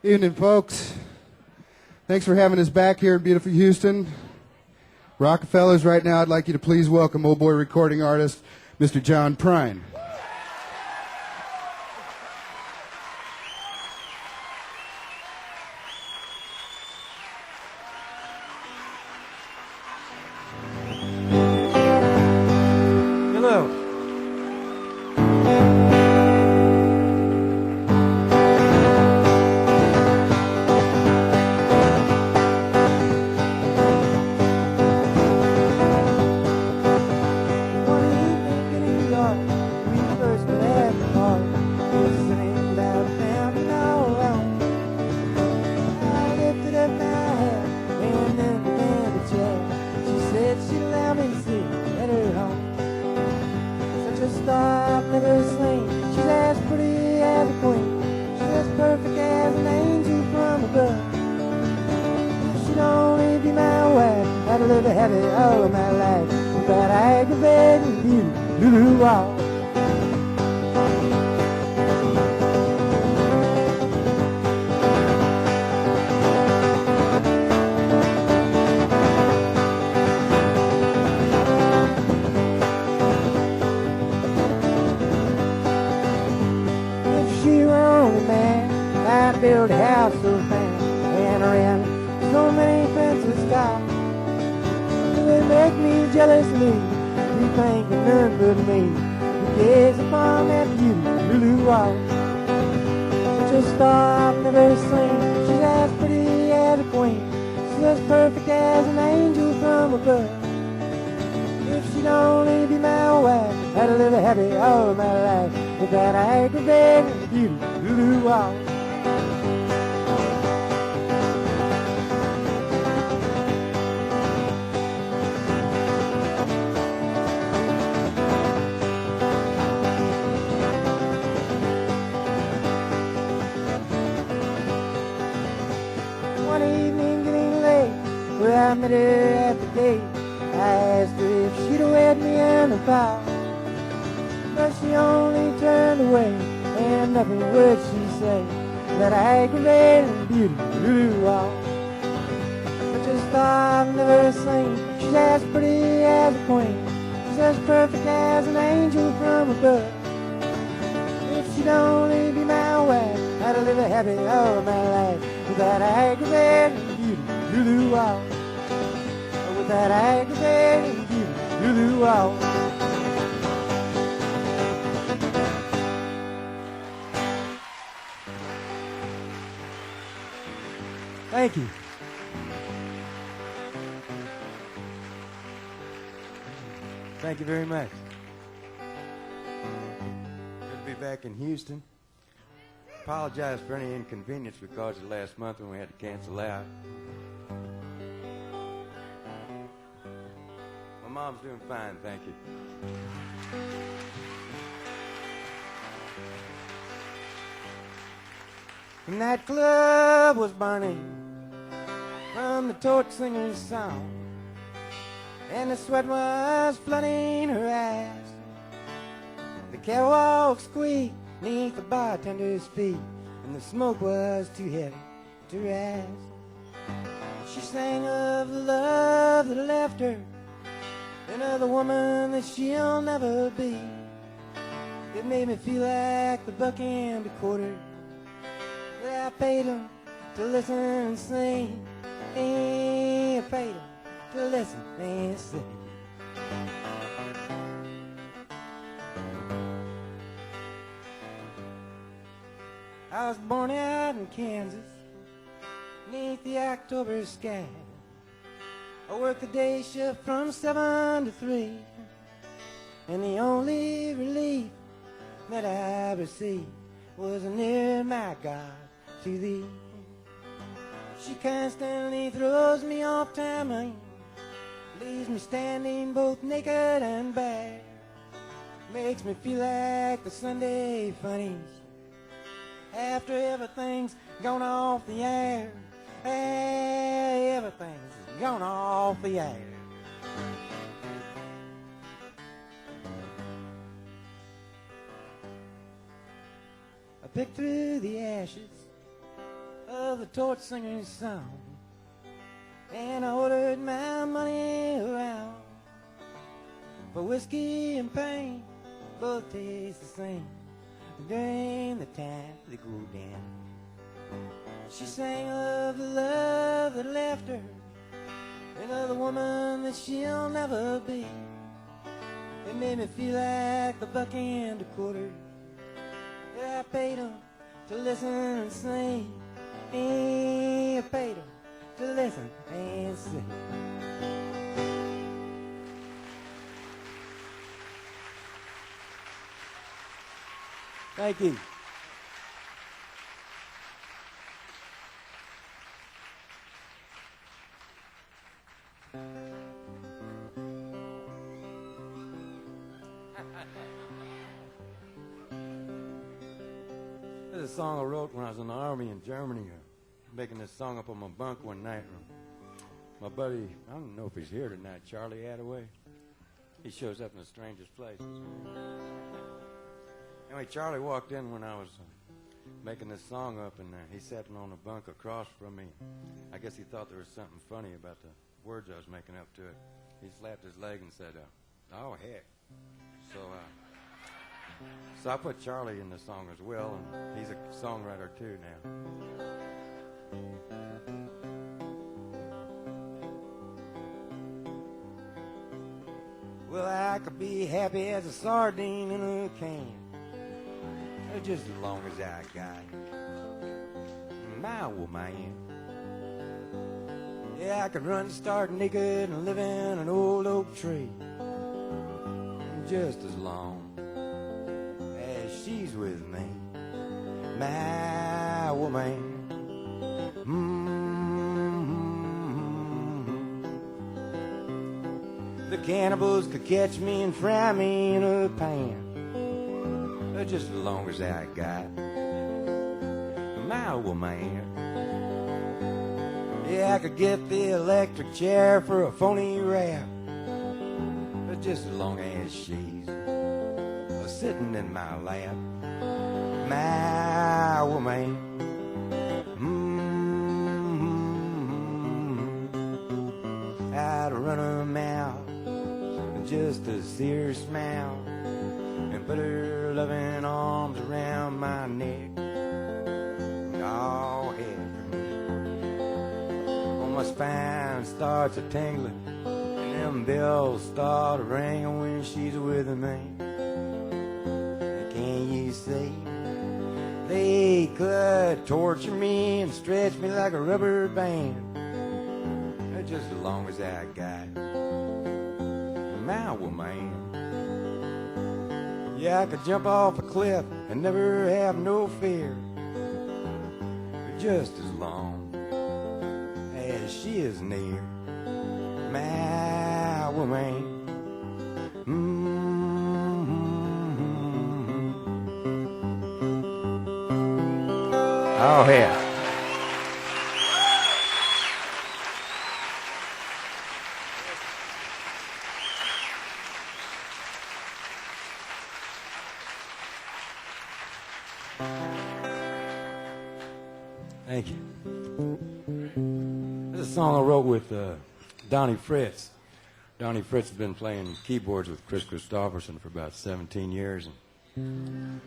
Evening, folks. Thanks for having us back here in beautiful Houston. Rockefellers, right now, I'd like you to please welcome old boy recording artist, Mr. John Prine. Hello. She's as pretty as a queen. She's as perfect as an angel from above. If she'd only be my wife, I'd live happy all of my life without aggravating beauty. Loo-loo-wah. I'd build a house so fast and around so many fences tall. It would make me jealous, me. You think of none but me. You gaze upon that beauty, blue wall. Such a star I've never seen. She's as pretty as a queen. She's as perfect as an angel from above. If she'd only be my wife, I'd live happy all my life without aggravating beauty, blue wall. One evening getting late, where I met her at the gate. I asked her if she'd wed me in the fall, but she only turned away, and nothing would she say that aggravating beauty blew off. Such a star I've never seen. She's as pretty as a queen. She's as perfect as an angel from above. If she'd only be my wife, I'd live happy all my life without aggravating beauty, loo-loo-wah. Without aggravating beauty, loo-loo-wah. Thank you. Thank you very much. Good to be back in Houston. Apologize for any inconvenience we caused you last month when we had to cancel out. My mom's doing fine, thank you. The nightclub was burning from the torch singer's song, and the sweat was flooding her eyes. The catwalk squeaked neath the bartender's feet, and the smoke was too heavy to rise. She sang of the love that left her, and of the woman that she'll never be. It made me feel like the buck and the quarter that I paid him to listen and sing. I paid him to listen and sing. I was born out in Kansas, beneath the October sky. I worked the day shift from 7 to 3, and the only relief that I received was near my God to thee. She constantly throws me off timing, leaves me standing both naked and bare. Makes me feel like the Sunday funnies after everything's gone off the air. Hey, everything's gone off the air. I picked through the ashes the torch singer's song, and I ordered my money around. For whiskey and pain both taste the same during the time they go down. She sang of the love that left her and of the woman that she'll never be. It made me feel like the buck and a quarter that I paid them to listen and sing. I paid them to listen and sing. Thank you. This is a song I wrote when I was in the army in Germany. Making this song up on my bunk one night. My buddy, I don't know if he's here tonight, Charlie Attaway. He shows up in the strangest places. Anyway, Charlie walked in when I was making this song up, and he sat on the bunk across from me. I guess he thought there was something funny about the words I was making up to it. He slapped his leg and said, oh, heck. So I put Charlie in the song as well, and he's a songwriter too now. Well, I could be happy as a sardine in a can, just as long as I got my woman. Yeah, I could run stark naked and live in an old oak tree, just as long as she's with me, my woman. The cannibals could catch me and fry me in a pan, just as long as I got my woman. Yeah, I could get the electric chair for a phony rap, just as long as she's sitting in my lap, my woman. I'd run her mouth just to see her smile and put her loving arms around my neck. All head for me. On my spine starts a tingling, and them bells start ringing when she's with me. Can you see? They could torture me and stretch me like a rubber band, just as long as I got my woman. Yeah, I could jump off a cliff and never have no fear, just as long as she is near, my woman. Oh, yeah. Thank you. This is a song I wrote with Donnie Fritz. Donnie Fritz has been playing keyboards with Chris Christopherson for about 17 years. And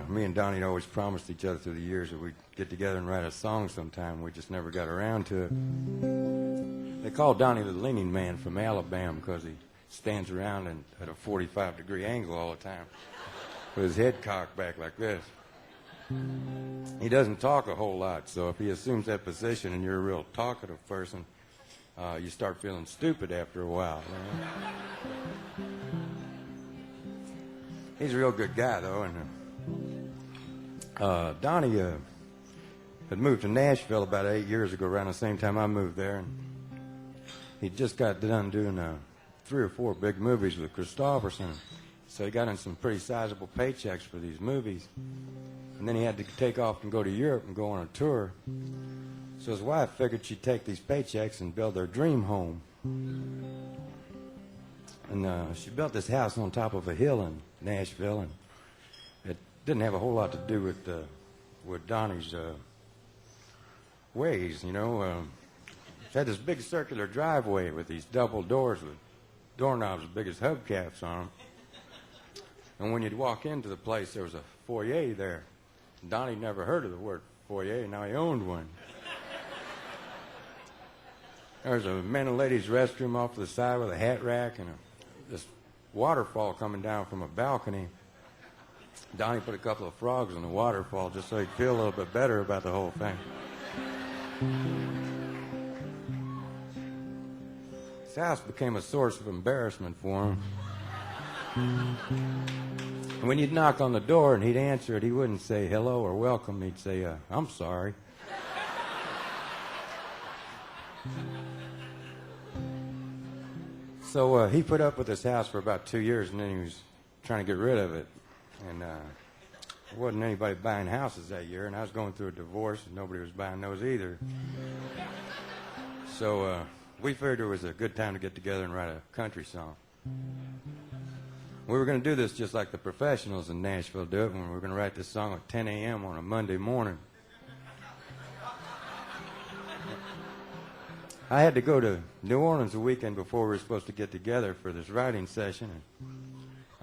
me and Donnie had always promised each other through the years that we'd get together and write a song sometime. We just never got around to it. They call Donnie the leaning man from Alabama because he stands around at a 45-degree angle all the time with his head cocked back like this. He doesn't talk a whole lot, so if he assumes that position and you're a real talkative person, you start feeling stupid after a while. You know? He's a real good guy, though, and Donnie had moved to Nashville about 8 years ago, around the same time I moved there, and he just got done doing 3 or 4 big movies with Christopherson, so he got in some pretty sizable paychecks for these movies. And then he had to take off and go to Europe and go on a tour. So his wife figured she'd take these paychecks and build their dream home. And she built this house on top of a hill in Nashville, and it didn't have a whole lot to do with Donnie's ways, you know. It had this big circular driveway with these double doors with doorknobs as big as hubcaps on them. And when you'd walk into the place, there was a foyer there. Donnie never heard of the word foyer, now he owned one. There was a men and ladies restroom off to the side with a hat rack and this waterfall coming down from a balcony. Donnie put a couple of frogs in the waterfall just so he'd feel a little bit better about the whole thing. His house became a source of embarrassment for him. And when you'd knock on the door and he'd answer it, he wouldn't say hello or welcome. He'd say, I'm sorry. So he put up with this house for about 2 years, and then he was trying to get rid of it. And there wasn't anybody buying houses that year, and I was going through a divorce, and nobody was buying those either. So we figured it was a good time to get together and write a country song. We were going to do this just like the professionals in Nashville do it, when we were going to write this song at 10 a.m. on a Monday morning. I had to go to New Orleans a weekend before we were supposed to get together for this writing session. And,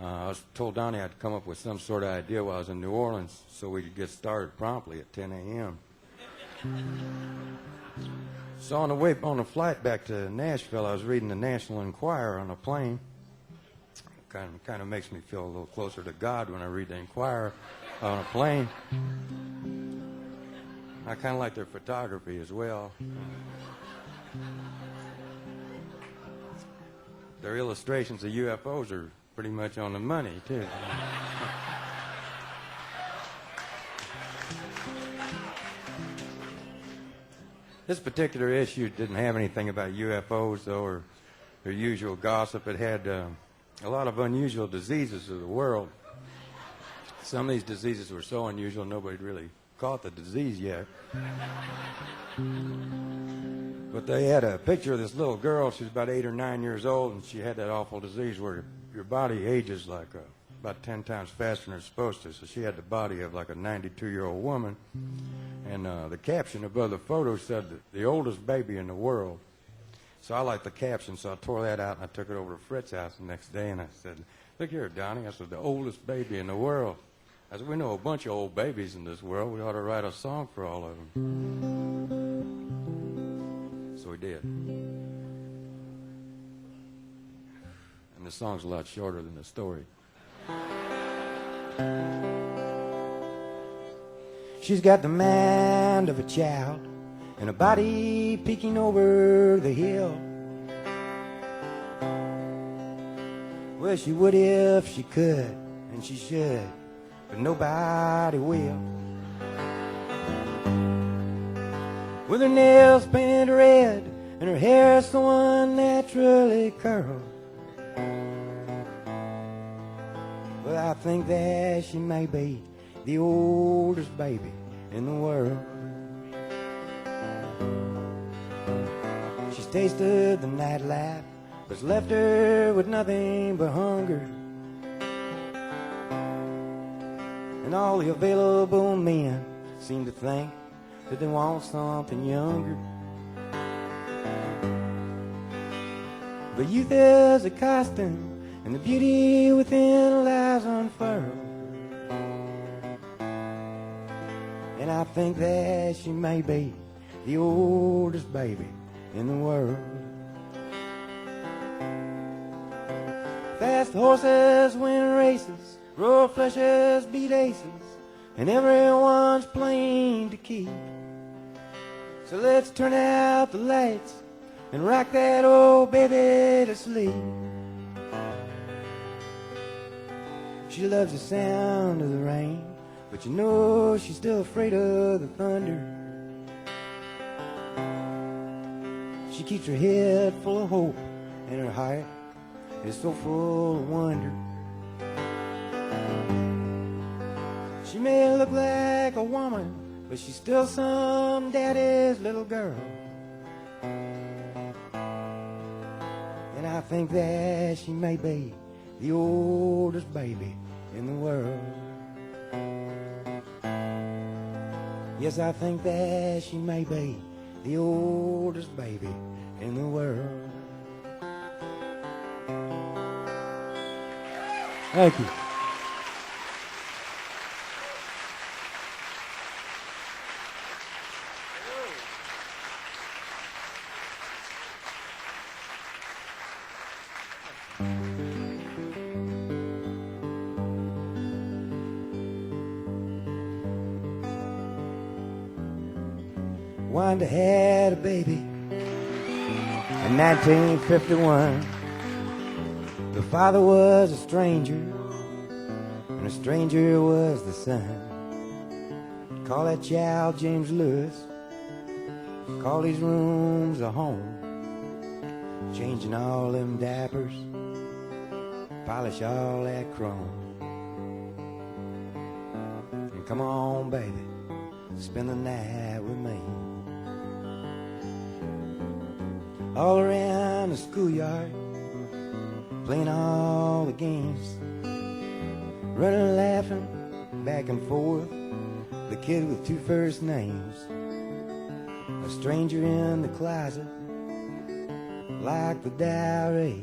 I was told Donnie I'd come up with some sort of idea while I was in New Orleans so we could get started promptly at 10 a.m. So on the flight back to Nashville, I was reading the National Enquirer on a plane. Kind of makes me feel a little closer to God when I read the Enquirer on a plane. I kind of like their photography as well. Their illustrations of UFOs are pretty much on the money, too. This particular issue didn't have anything about UFOs, though, or their usual gossip. It had a lot of unusual diseases of the world. Some of these diseases were so unusual nobody really caught the disease yet. But they had a picture of this little girl. She was about 8 or 9 years old, and she had that awful disease where your body ages like about 10 times faster than it's supposed to. So she had the body of like a 92-year-old woman. And the caption above the photo said, the oldest baby in the world. So I liked the caption, so I tore that out, and I took it over to Fritz's house the next day, and I said, look here, Donnie. I said, the oldest baby in the world. I said, we know a bunch of old babies in this world. We ought to write a song for all of them. So we did. And the song's a lot shorter than the story. She's got the mind of a child and a body peeking over the hill. Well, she would if she could, and she should, but nobody will. With her nails painted red and her hair so unnaturally curled. Well, I think that she may be the oldest baby in the world. She's tasted the nightlife, but it's left her with nothing but hunger. And all the available men seem to think that they want something younger. But youth is a costume, and the beauty within lies unfurled. And I think that she may be the oldest baby in the world. Fast horses win races, raw flushes beat aces, and everyone's playing to keep. So let's turn out the lights and rock that old baby to sleep. She loves the sound of the rain, but you know she's still afraid of the thunder. She keeps her head full of hope, and her heart is so full of wonder. She may look like a woman, but she's still some daddy's little girl. And I think that she may be the oldest baby in the world. Yes, I think that she may be the oldest baby in the world. Thank you. Wanda had a baby in 1951. The father was a stranger, and a stranger was the son. Call that child James Lewis. Call these rooms a home. Changing all them diapers, polish all that chrome. And come on, baby, spend the night with me. All around the schoolyard, playing all the games, running, laughing, back and forth, the kid with two first names. A stranger in the closet, like the diary.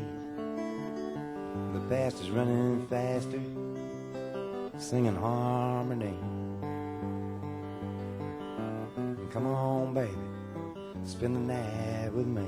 The past is running faster, singing harmony. And come on, baby, spend the night with me.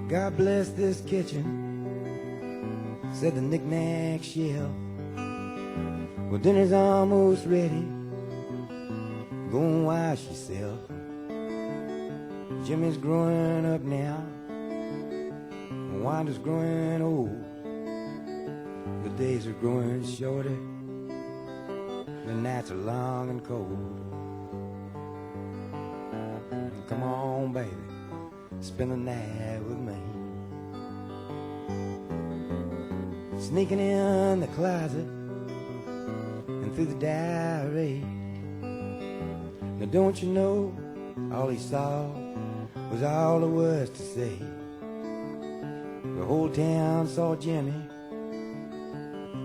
God bless this kitchen, said the knick-knack shelf. Well, dinner's almost ready, go and wash yourself. Jimmy's growing up now, Wanda's growing old. The days are growing shorter, the nights are long and cold. Come on, baby, spend the night with me. Sneaking in the closet and through the diary. Now don't you know, all he saw was all there was to see. The whole town saw Jimmy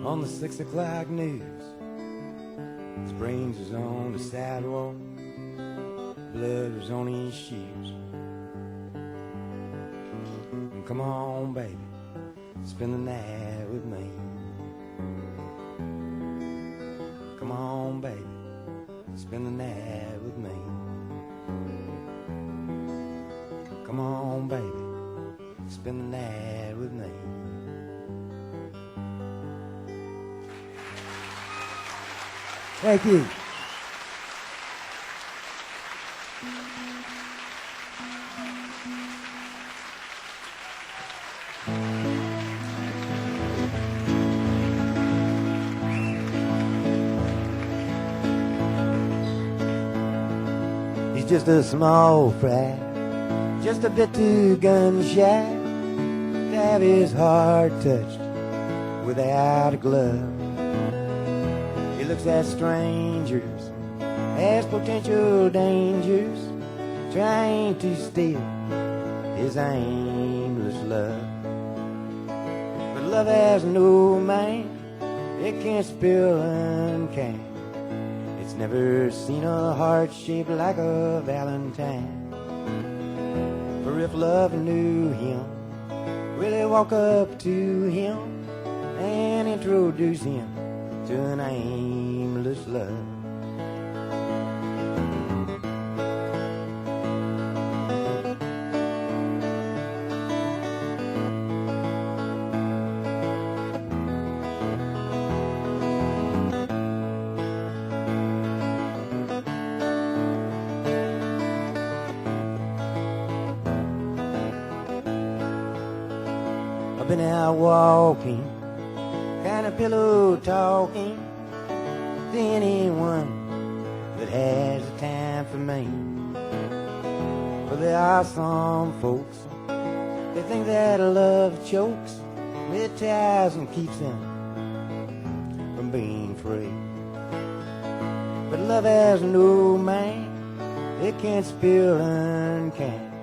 on the 6 o'clock news. His brains was on the sidewalk, blood was on his shoes. And come on, baby, spend the night with me. Come on, baby, spend the night with me. Come on, baby, spend the night with me. Thank you. He's just a small fry, just a bit too gun shy to have his heart touched without a glove. He looks at strangers as potential dangers, trying to steal his aimless love. But love has no mind, it can't spill unkind. It's never seen a heart shaped like a valentine. For if love knew him, will it walk up to him and introduce him to an aimless love? I've been out walking, kind of pillow talking to anyone that has the time for me. But there are some folks, they think that love chokes, it ties and keeps them from being free. But love has no man, it can't spill and can't.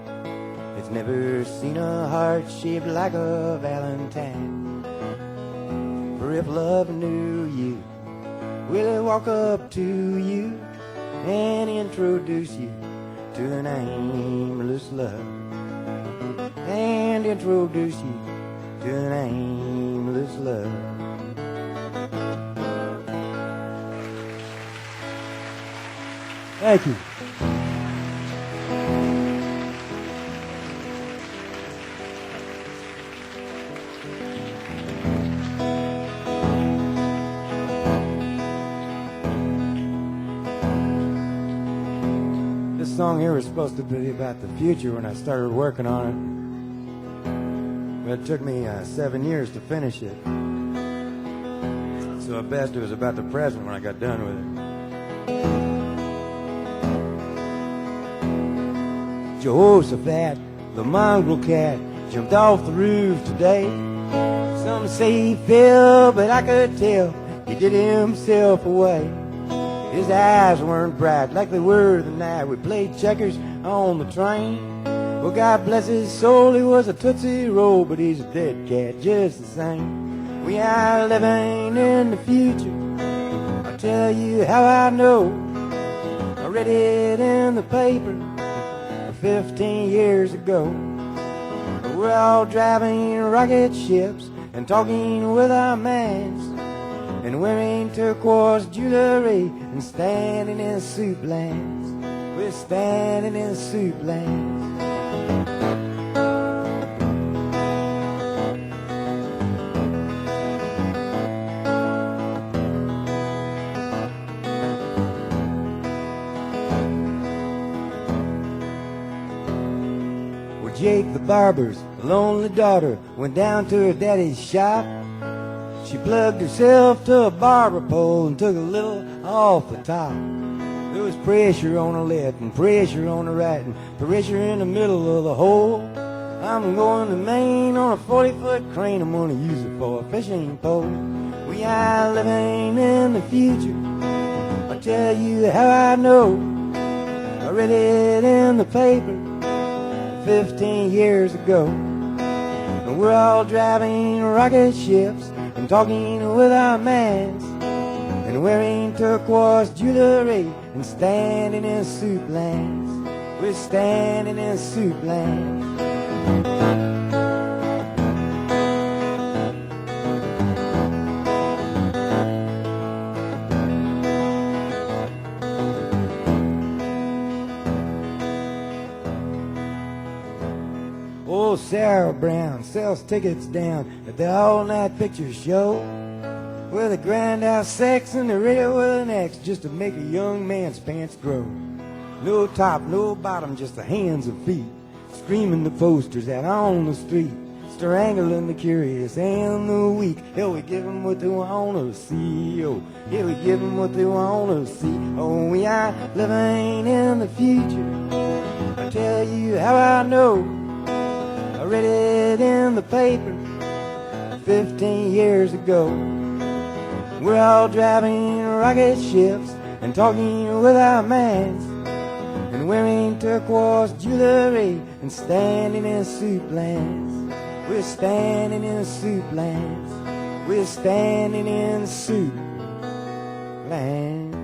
It's never seen a heart shaped like a valentine. For if love knew you, will it walk up to you and introduce you to an aimless love? And introduce you to an aimless love. Thank you. This song here was supposed to be about the future when I started working on it. But it took me 7 years to finish it. So at best it was about the present when I got done with it. Jehoshaphat, the mongrel cat, jumped off the roof today. Some say he fell, but I could tell he did himself away. His eyes weren't bright like they were the night we played checkers on the train. Well, God bless his soul, he was a Tootsie Roll, but he's a dead cat just the same. We are living in the future, I'll tell you how I know. I read it in the paper 15 years ago. We're all driving rocket ships and talking with our minds, and wearing turquoise jewelry and standing in soup lands. We're standing in soup lands. Well, Jake the barber's lonely daughter went down to her daddy's shop. She plugged herself to a barber pole and took a little off the top. There was pressure on her left and pressure on her right and pressure in the middle of the hole. I'm going to Maine on a 40-foot crane. I'm going to use it for a fishing pole. We are living in the future, I'll tell you how I know. I read it in the paper 15 years ago. And we're all driving rocket ships and talking with our minds, and wearing turquoise jewelry and standing in soup lands. We're standing in soup lands. Old Sarah Brown sells tickets down at the all-night picture show, where they grind out sex and the radio with an X just to make a young man's pants grow. No top, no bottom, just the hands and feet, screaming the posters out on the street, strangling the curious and the weak. Hell, we give them what they want to see. Oh, yeah, we give them what they want to see. Oh, we are living in the future, I'll tell you how I know. I read it in the paper 15 years ago. We're all driving rocket ships and talking with our minds, and wearing turquoise jewelry and standing in soup lands. We're standing in soup lands. We're standing in soup lands.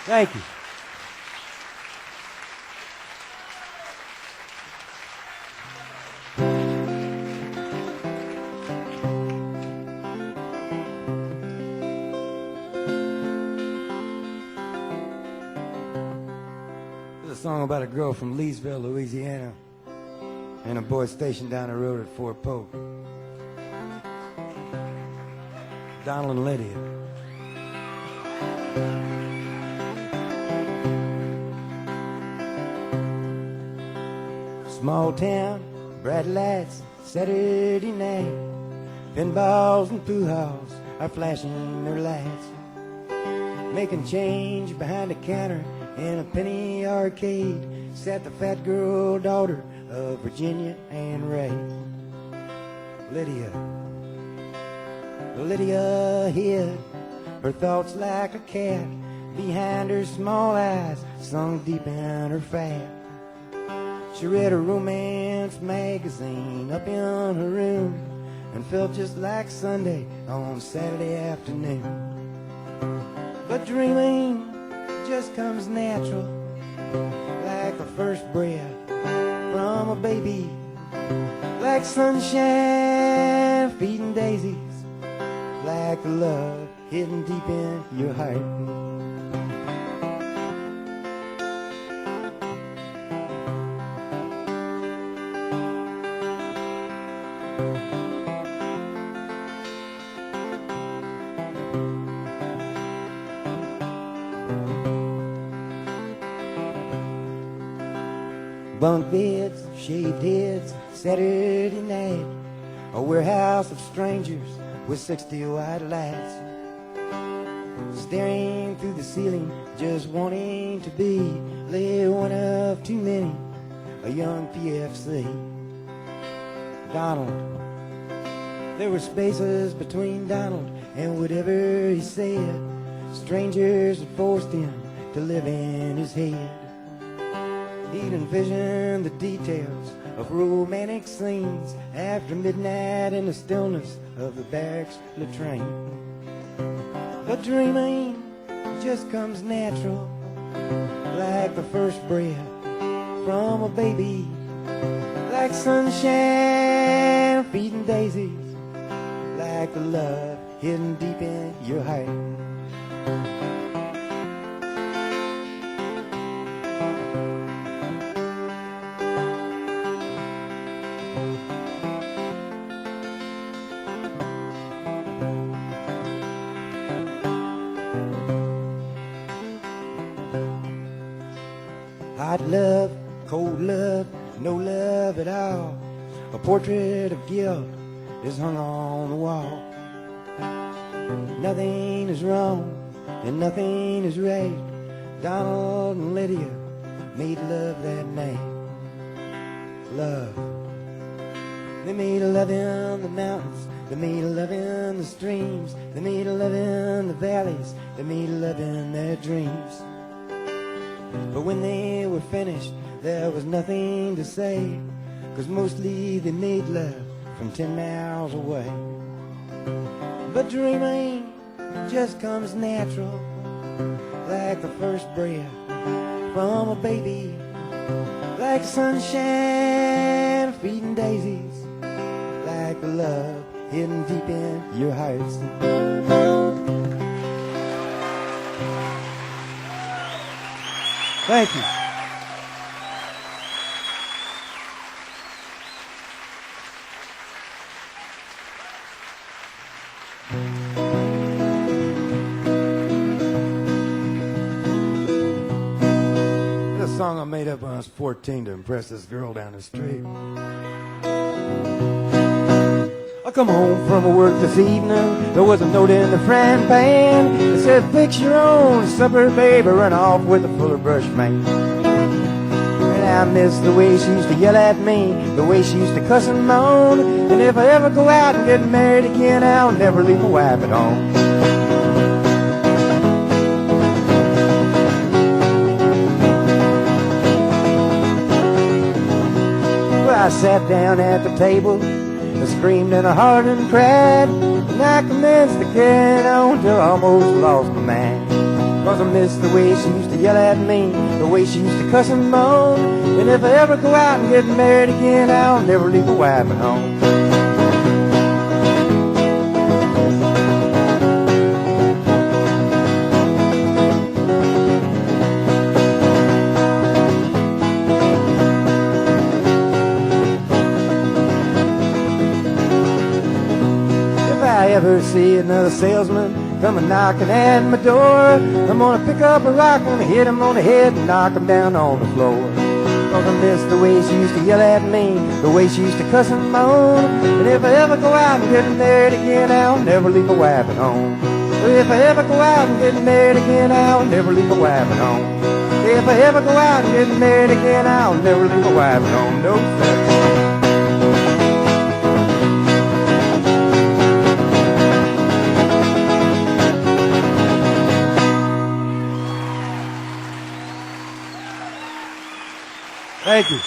Thank you. Song about a girl from Leesville, Louisiana, and a boy stationed down the road at Fort Polk. Donald and Lydia. Small town, bright lights, Saturday night. Pinballs and pool halls are flashing their lights. making change behind the counter in a penny arcade, sat the fat girl daughter of Virginia and Ray. Lydia hid her thoughts like a cat behind her small eyes, sunk deep in her fat. She read a romance magazine up in her room and felt just like Sunday on Saturday afternoon. But dreaming just comes natural, like the first breath from a baby, like sunshine feeding daisies, like the love hidden deep in your heart. Bunk beds, shaved heads, Saturday night, a warehouse of strangers with 60 white lights, staring through the ceiling, just wanting to be one of too many, a young PFC. Donald, there were spaces between Donald and whatever he said. Strangers had forced him to live in his head. He'd envision the details of romantic scenes after midnight in the stillness of the barracks latrine. But dreaming just comes natural, like the first breath from a baby, like sunshine feeding daisies, like the love hidden deep in your heart. Hot love, cold love, no love at all. A portrait of guilt is hung on the wall. Nothing is wrong and nothing is right. Donald and Lydia made love that night. Love. They made love in the mountains. They made love in the streams. They made love in the valleys. They made love in their dreams. But when they were finished, there was nothing to say, 'cause mostly they made love from 10 miles away. But dreaming just comes natural, like the first breath from a baby, like sunshine feeding daisies, like the love hidden deep in your hearts. Thank you. This song I made up when I was 14 to impress this girl down the street. I come home from work this evening. There was a note in the frying pan. It said, "Fix your own supper, baby, run off with a fuller brush, man." And I miss the way she used to yell at me, the way she used to cuss and moan. And if I ever go out and get married again, I'll never leave my wife at home. Well, I sat down at the table, I screamed and I hollered and cried, and I commenced to carry on till I almost lost my mind. 'Cause I missed the way she used to yell at me, the way she used to cuss and moan. And if I ever go out and get married again, I'll never leave my wife at home. Ever see another salesman come knocking at my door, I'm gonna pick up a rock and hit him on the head and knock him down on the floor. 'Cause I miss the way she used to yell at me, the way she used to cuss and moan. And if I ever go out and get married again, I'll never leave my wife at home. So if I ever go out and get married again, I'll never leave my wife at home. If I ever go out and get married again, I'll never leave my wife at home. No, sir. Thank you.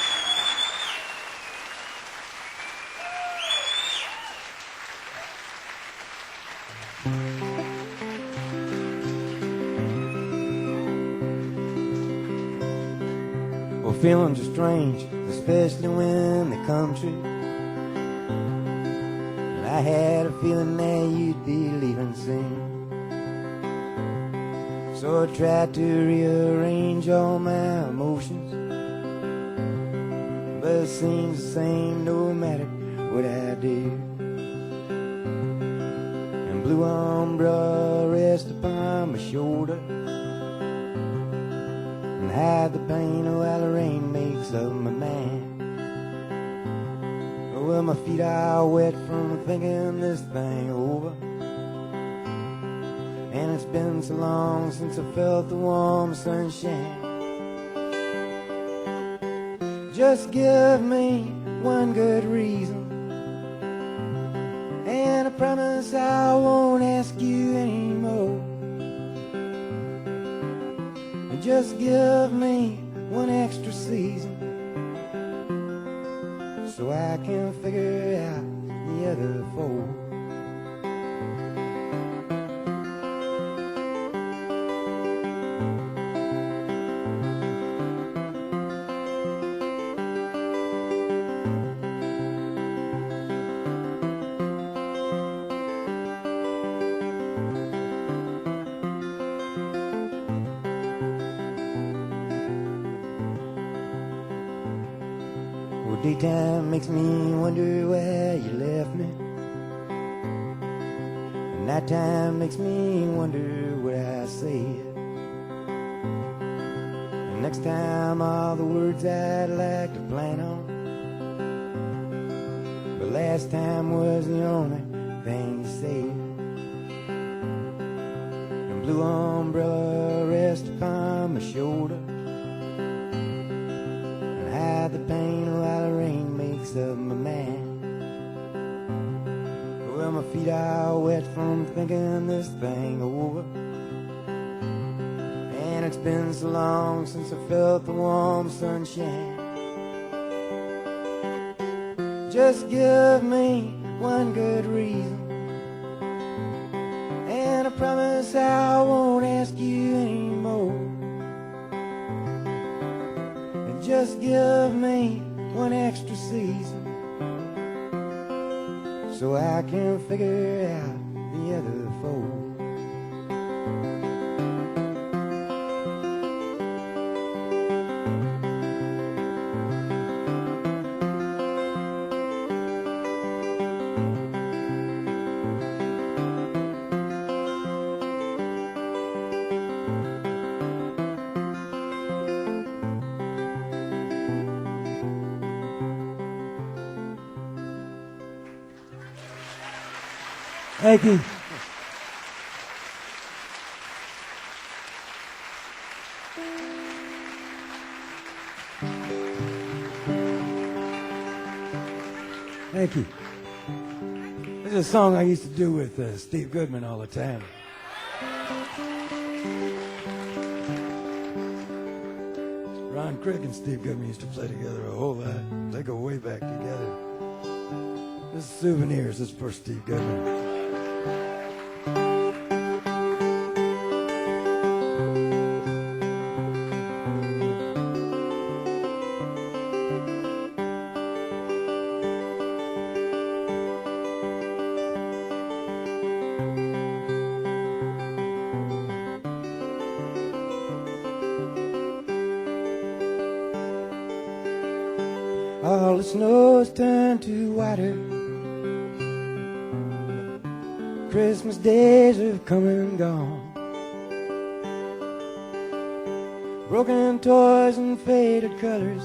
Well, feelings are strange, especially when they come true. And I had a feeling that you'd be leaving soon. So I tried to rearrange all my emotions, but it seems the same no matter what I do. And blue umbrella rests upon my shoulder and hide the pain while the rain makes up my mind. Well, my feet are wet from thinking this thing over, and it's been so long since I felt the warm sunshine. Just give me one good reason, and I promise I won't ask you anymore. Just give me one extra season, so I can figure out the other four. Daytime makes me wonder where you left me, and nighttime makes me wonder what I said. And next time all the words I'd like to plan on, but last time was the only thing you said. And blue umbrella rests upon my shoulder, hide the pain while the rain makes up my mind. Well, my feet are wet from thinking this thing over, and it's been so long since I felt the warm sunshine. Just give me one good reason, and I promise I won't ask you anymore. Just give me one extra season, so I can figure out the other four. Thank you. Thank you. This is a song I used to do with Steve Goodman all the time. Ron Crick and Steve Goodman used to play together a whole lot. They go way back together. This is Souvenirs. This is for Steve Goodman. All the snow's turned to water. Christmas days have come and gone. Broken toys and faded colors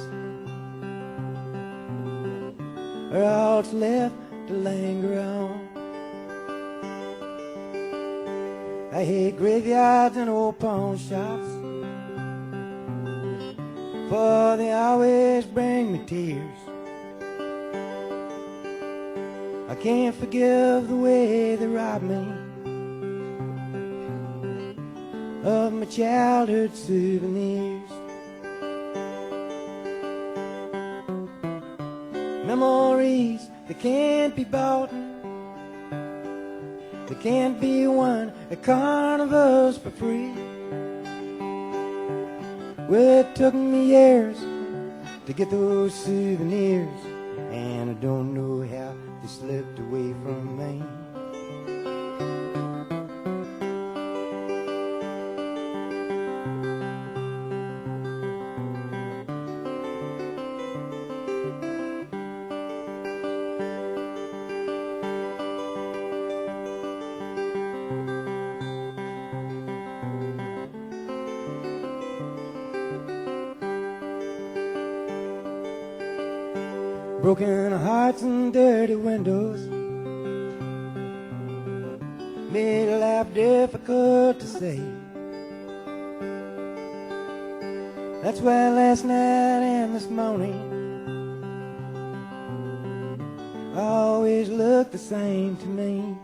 are all that's left to linger on. I hate graveyards and old pawn shops, for they always bring me tears. I can't forgive the way they rob me of my childhood souvenirs. Memories that can't be bought, they can't be won at carnivals for free. Well, it took me years to get those souvenirs, and I don't know how they slipped away from me. Broken hearts and dirty windows made life difficult to say. That's why last night and this morning always look the same to me.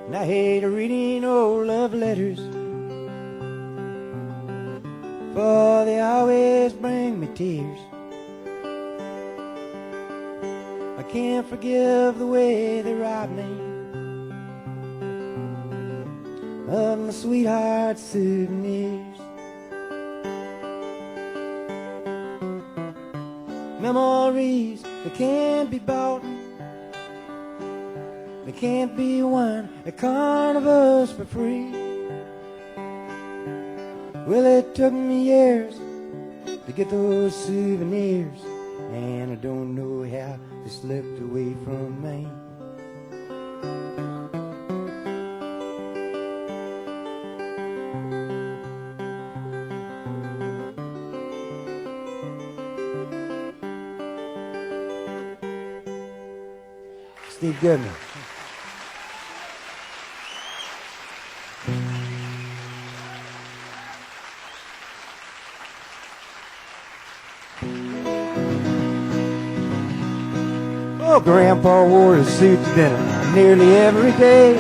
And I hate reading old love letters, for they always bring me tears. I can't forgive the way they rob me of my sweetheart's souvenirs. Memories that can't be bought, they can't be won at carnivals for free. Well, it took me years to get those souvenirs, and I don't know how they slipped away from me. Steve Goodman. Oh, Grandpa wore a suit to dinner nearly every day.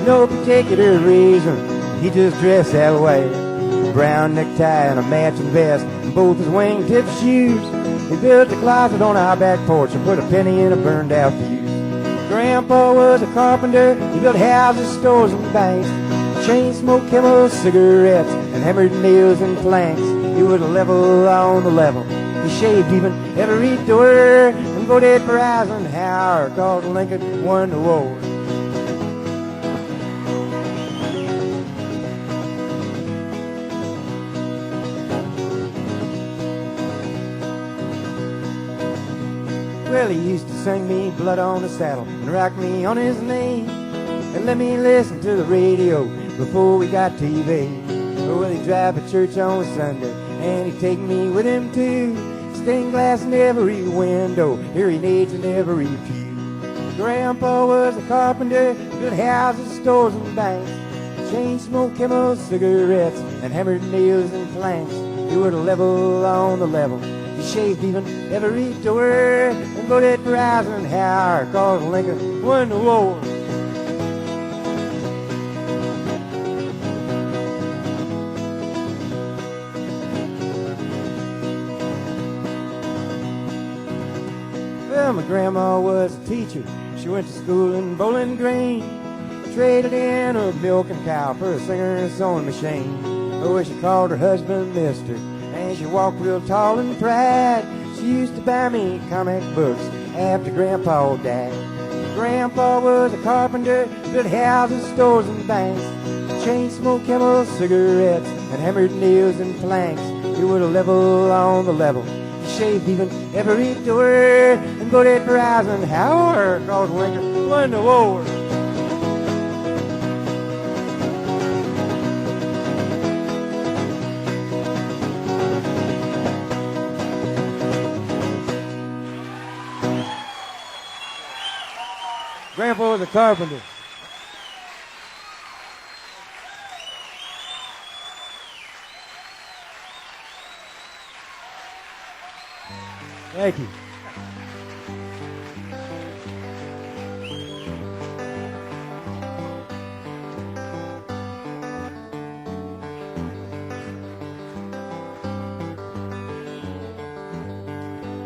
No particular reason, he just dressed that way. A brown necktie and a matching vest, and both his wingtip shoes. He built a closet on our back porch and put a penny in a burned out fuse. Grandpa was a carpenter, he built houses, stores, and banks. Chain smoked Camel cigarettes and hammered nails and planks. He was a level on the level. He shaved even every door and voted for Eisenhower, cause Lincoln won the war. Well, he used to sing me Blood on the Saddle and rock me on his knee and let me listen to the radio before we got TV. Well, he'd drive to church on Sunday and he'd take me with him too. Stained glass in every window, hearing aids in every pew. Grandpa was a carpenter, built houses, stores, and banks. Chain smoked Camel cigarettes and hammered nails and planks. He was a level on the level. He shaved even every door and voted for Eisenhower, cause Lincoln won the war. Well, my grandma was a teacher. She went to school in Bowling Green. Traded in her milking cow for a singer and a sewing machine. Oh, she called her husband Mister, and she walked real tall in pride. She used to buy me comic books after Grandpa died. Grandpa was a carpenter, built houses, stores, and banks. Chain smoked Camel cigarettes and hammered nails and planks. He was a level on the level. Shaved even every door and voted for Eisenhower, cause Lincoln won the war. Grandpa was a carpenter. Thank you.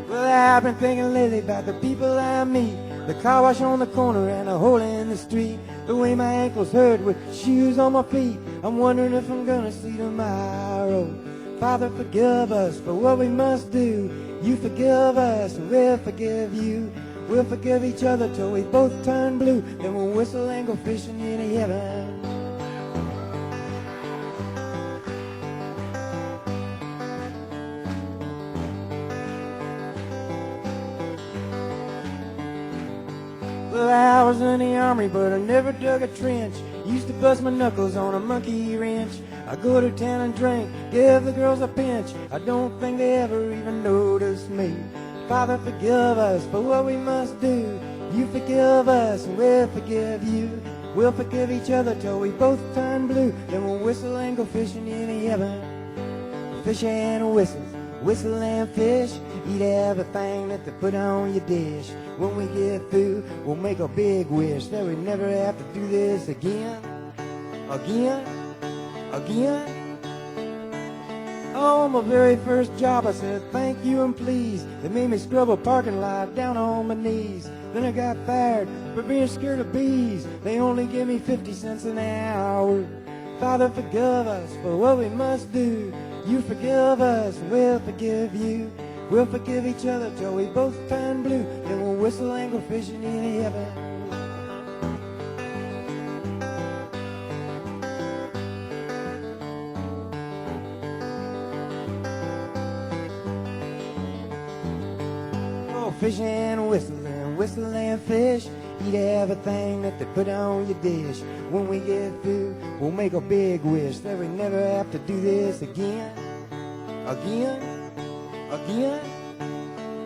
Well, I've been thinking lately about the people I meet, the car wash on the corner and a hole in the street, the way my ankles hurt with shoes on my feet. I'm wondering if I'm gonna see tomorrow. Father, forgive us for what we must do. You forgive us and we'll forgive you. We'll forgive each other till we both turn blue. Then we'll whistle and go fishing in heaven. Well, I was in the army, but I never dug a trench. Used to bust my knuckles on a monkey wrench. I go to town and drink, give the girls a pinch. I don't think they ever even noticed me. Father, forgive us for what we must do. You forgive us and we'll forgive you. We'll forgive each other till we both turn blue. Then we'll whistle and go fishing in heaven. Fish and whistles, whistle and fish. Eat everything that they put on your dish. When we get through, we'll make a big wish that we never have to do this again. Again? Oh, my very first job, I said thank you and please. They made me scrub a parking lot down on my knees. Then I got fired for being scared of bees. They only give me 50 cents an hour. Father, forgive us for what we must do. You forgive us and we'll forgive you. We'll forgive each other till we both turn blue. Then we'll whistle and go fishing in heaven. Oh, fish and whistle and fish. Eat everything that they put on your dish. When we get through, we'll make a big wish that we never have to do this again. Again?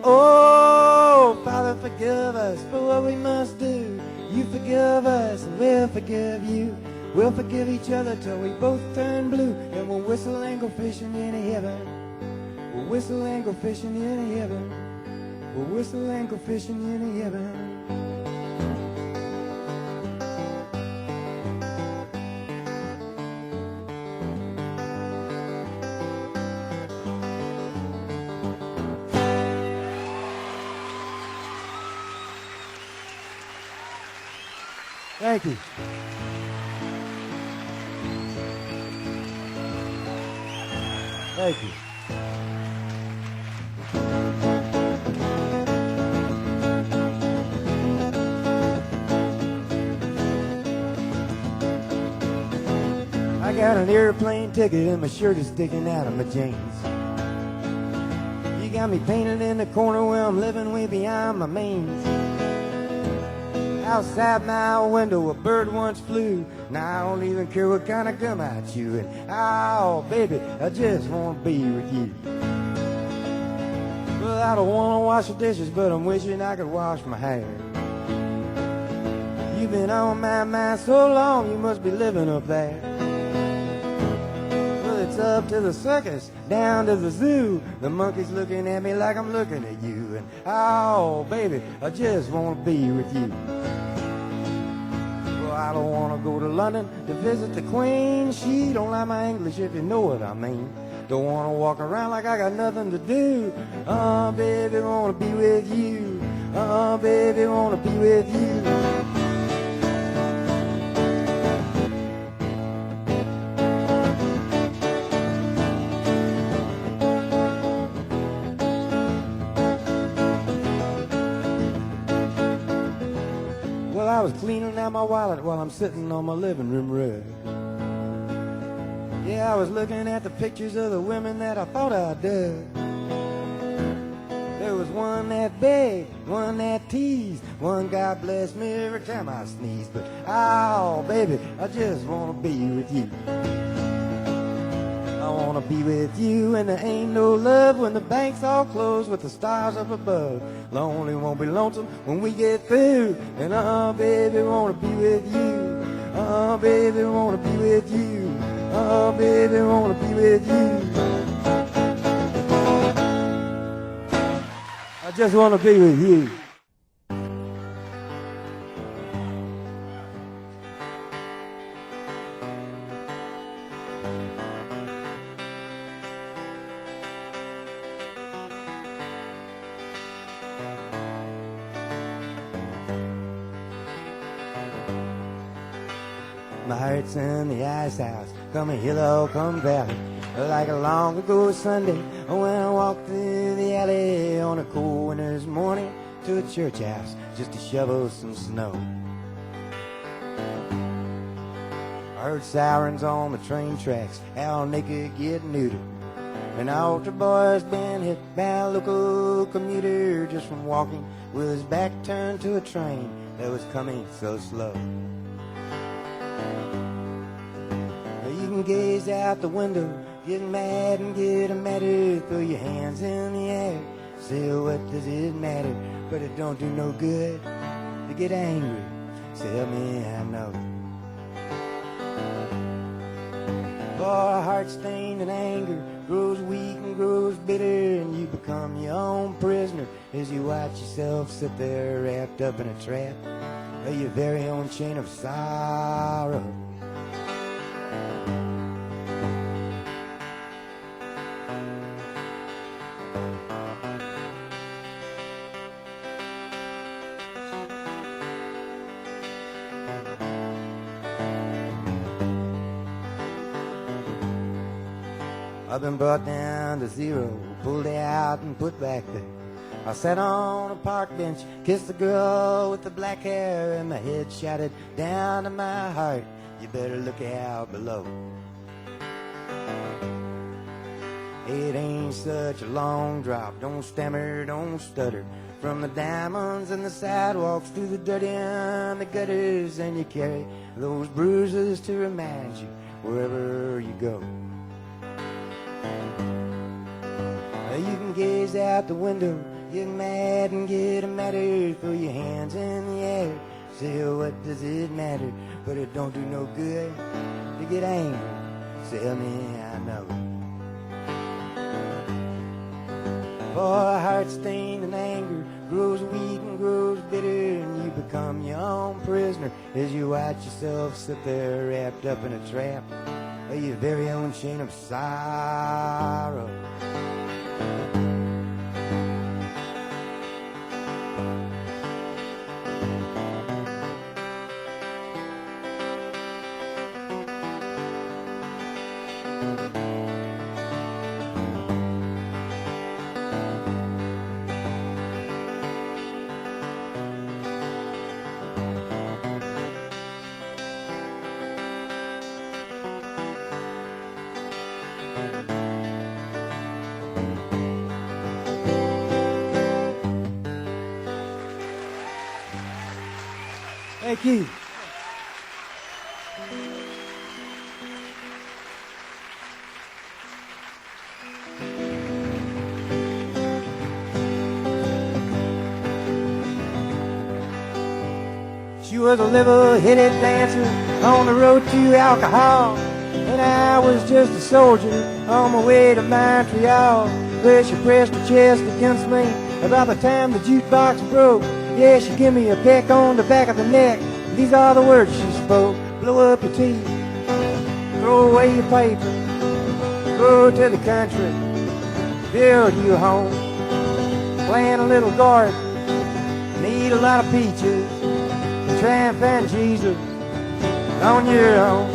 Oh, Father, forgive us for what we must do. You forgive us and we'll forgive you. We'll forgive each other till we both turn blue. And we'll whistle and go fishing in heaven. We'll whistle and go fishing in heaven. We'll whistle and go fishing in heaven. Thank you. Thank you. I got an airplane ticket and my shirt is sticking out of my jeans. You got me painted in the corner where I'm living way beyond my means. Outside my window a bird once flew. Now I don't even care what kind of gum I chew. And oh, baby, I just want to be with you. Well, I don't want to wash the dishes, but I'm wishing I could wash my hair. You've been on my mind so long, you must be living up there. Well, it's up to the circus, down to the zoo. The monkey's looking at me like I'm looking at you. And oh, baby, I just want to be with you. I don't want to go to London to visit the Queen. She don't like my English, if you know what I mean. Don't want to walk around like I got nothing to do. Oh, baby, want to be with you. Oh, baby, want to be with you. I was cleaning out my wallet while I'm sitting on my living room rug. Yeah, I was looking at the pictures of the women that I thought I dug. There was one that begged, one that teased, one God bless me every time I sneeze. But oh, baby, I just want to be with you. I want to be with you, and there ain't no love when the bank's all closed with the stars up above. Lonely won't be lonesome when we get through. And oh, baby, want to be with you. Oh, baby, want to be with you. Oh, baby, want to be with you. just want to be with you. My heart's in the ice house, come hill or come valley. Like a long ago Sunday, when I walked through the alley on a cold winter's morning to a church house just to shovel some snow. I heard sirens on the train tracks, how naked get neutered. An altar boy's been hit by a local commuter just from walking with his back turned to a train that was coming so slow. You can gaze out the window, get mad and get madder, throw your hands in the air, say what does it matter? But it don't do no good to get angry, so help me I know. For a heart stained in anger grows weak and grows bitter, and you become your own prisoner as you watch yourself sit there wrapped up in a trap of your very own chain of sorrow. I've been brought down to zero, pulled out and put back there. I sat on a park bench, kissed the girl with the black hair, and my head shouted down to my heart, you better look out below. It ain't such a long drop, don't stammer, don't stutter. From the diamonds and the sidewalks through the dirty and the gutters, and you carry those bruises to remind you wherever you go. You can gaze out the window, get mad and get madder, throw your hands in the air, say what does it matter? But it don't do no good to get angry, so help me I know. For a heart stained in anger grows weak and grows bitter, and you become your own prisoner as you watch yourself sit there wrapped up in a trap of your very own chain of sorrow. Thank you. She was a level-headed dancer on the road to alcohol, and I was just a soldier on my way to Montreal, where she pressed her chest against me about the time the jukebox broke. Yeah, she give me a peck on the back of the neck. These are the words she spoke. Blow up your teeth, throw away your paper, go to the country, build you a home, plant a little garden, need a lot of peaches, try and find Jesus on your own.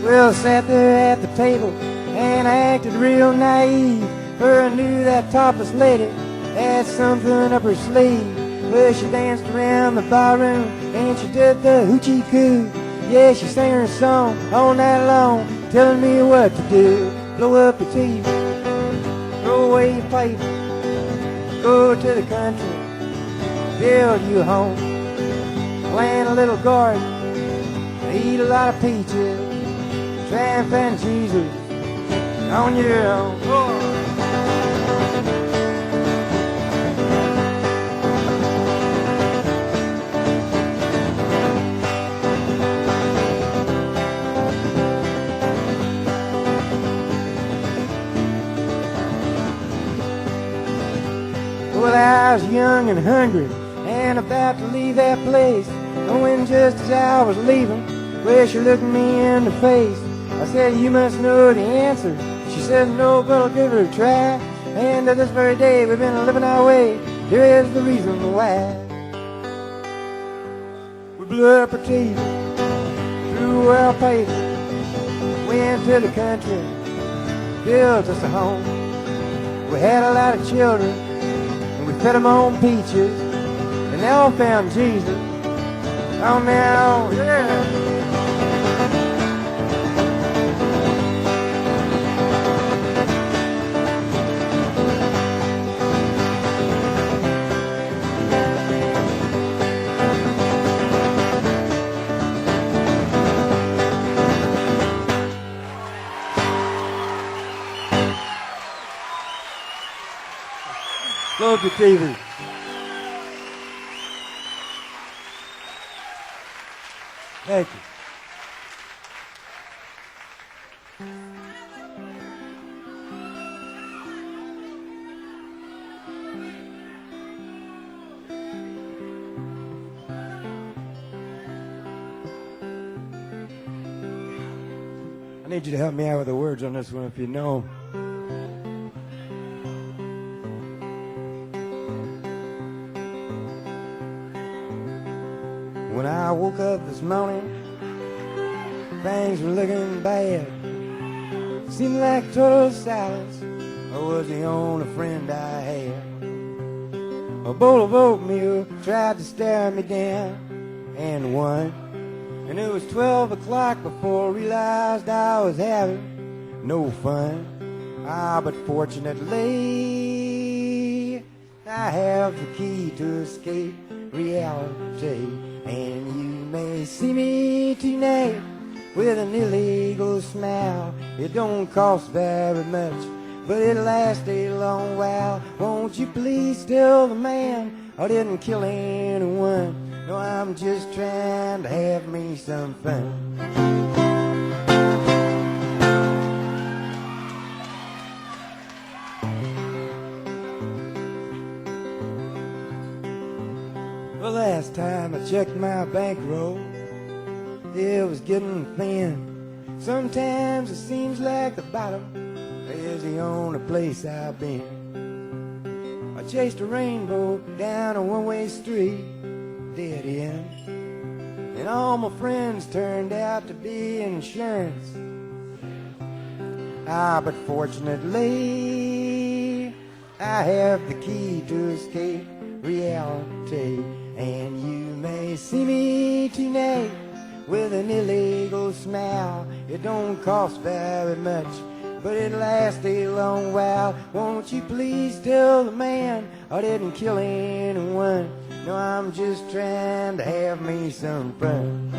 Well, I sat there at the table and I acted real naive, for I knew that topless lady had something up her sleeve. Well, she danced around the barroom and she did the hoochie coo. Yeah, she sang her song all night long, telling me what to do. Blow up your TV, throw away your paper, go to the country, build you a home, plant a little garden, eat a lot of peaches, try and find Jesus on your own. I was young and hungry and about to leave that place. Knowing just as I was leaving, well, she looked me in the face. I said, you must know the answer. She said, no, but I'll give it a try. And to this very day, we've been living our way. Here is the reason why. We blew up a TV, threw our paper, went to the country, built us a home. We had a lot of children, and we fed them on peaches, and they all found Jesus. Oh, now, yeah. Close the TV. Thank you. I need you to help me out with the words on this one if you know 'em. When I woke up this morning, things were looking bad. Seemed like total silence. I was the only friend I had. A bowl of oatmeal tried to stare me down and won. And it was 12 o'clock before I realized I was having no fun. But fortunately, I have the key to escape reality. And you may see me tonight with an illegal smile. It don't cost very much, but it lasts a long while. Won't you please tell the man I didn't kill anyone? No, I'm just trying to have me some fun. The last time I checked my bankroll, it was getting thin. Sometimes it seems like the bottom is the only place I've been. I chased a rainbow down a one-way street, dead end. And all my friends turned out to be insurance. But fortunately, I have the key to escape reality. And you may see me tonight with an illegal smile. It don't cost very much, but it lasts a long while. Won't you please tell the man I didn't kill anyone? No, I'm just trying to have me some fun.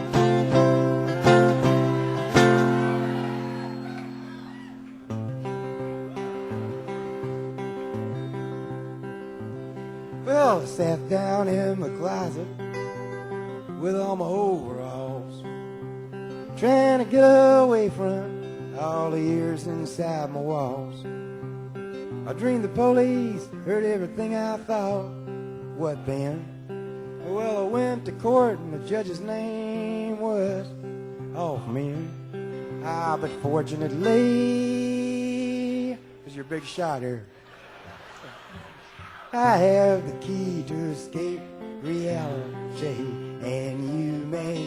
Well, I sat down in my closet with all my overalls, trying to get away from all the years inside my walls. I dreamed the police heard everything I thought. What then? Well, I went to court and the judge's name was Hoffman. But fortunately, there's your big shot here. I have the key to escape reality, and you may.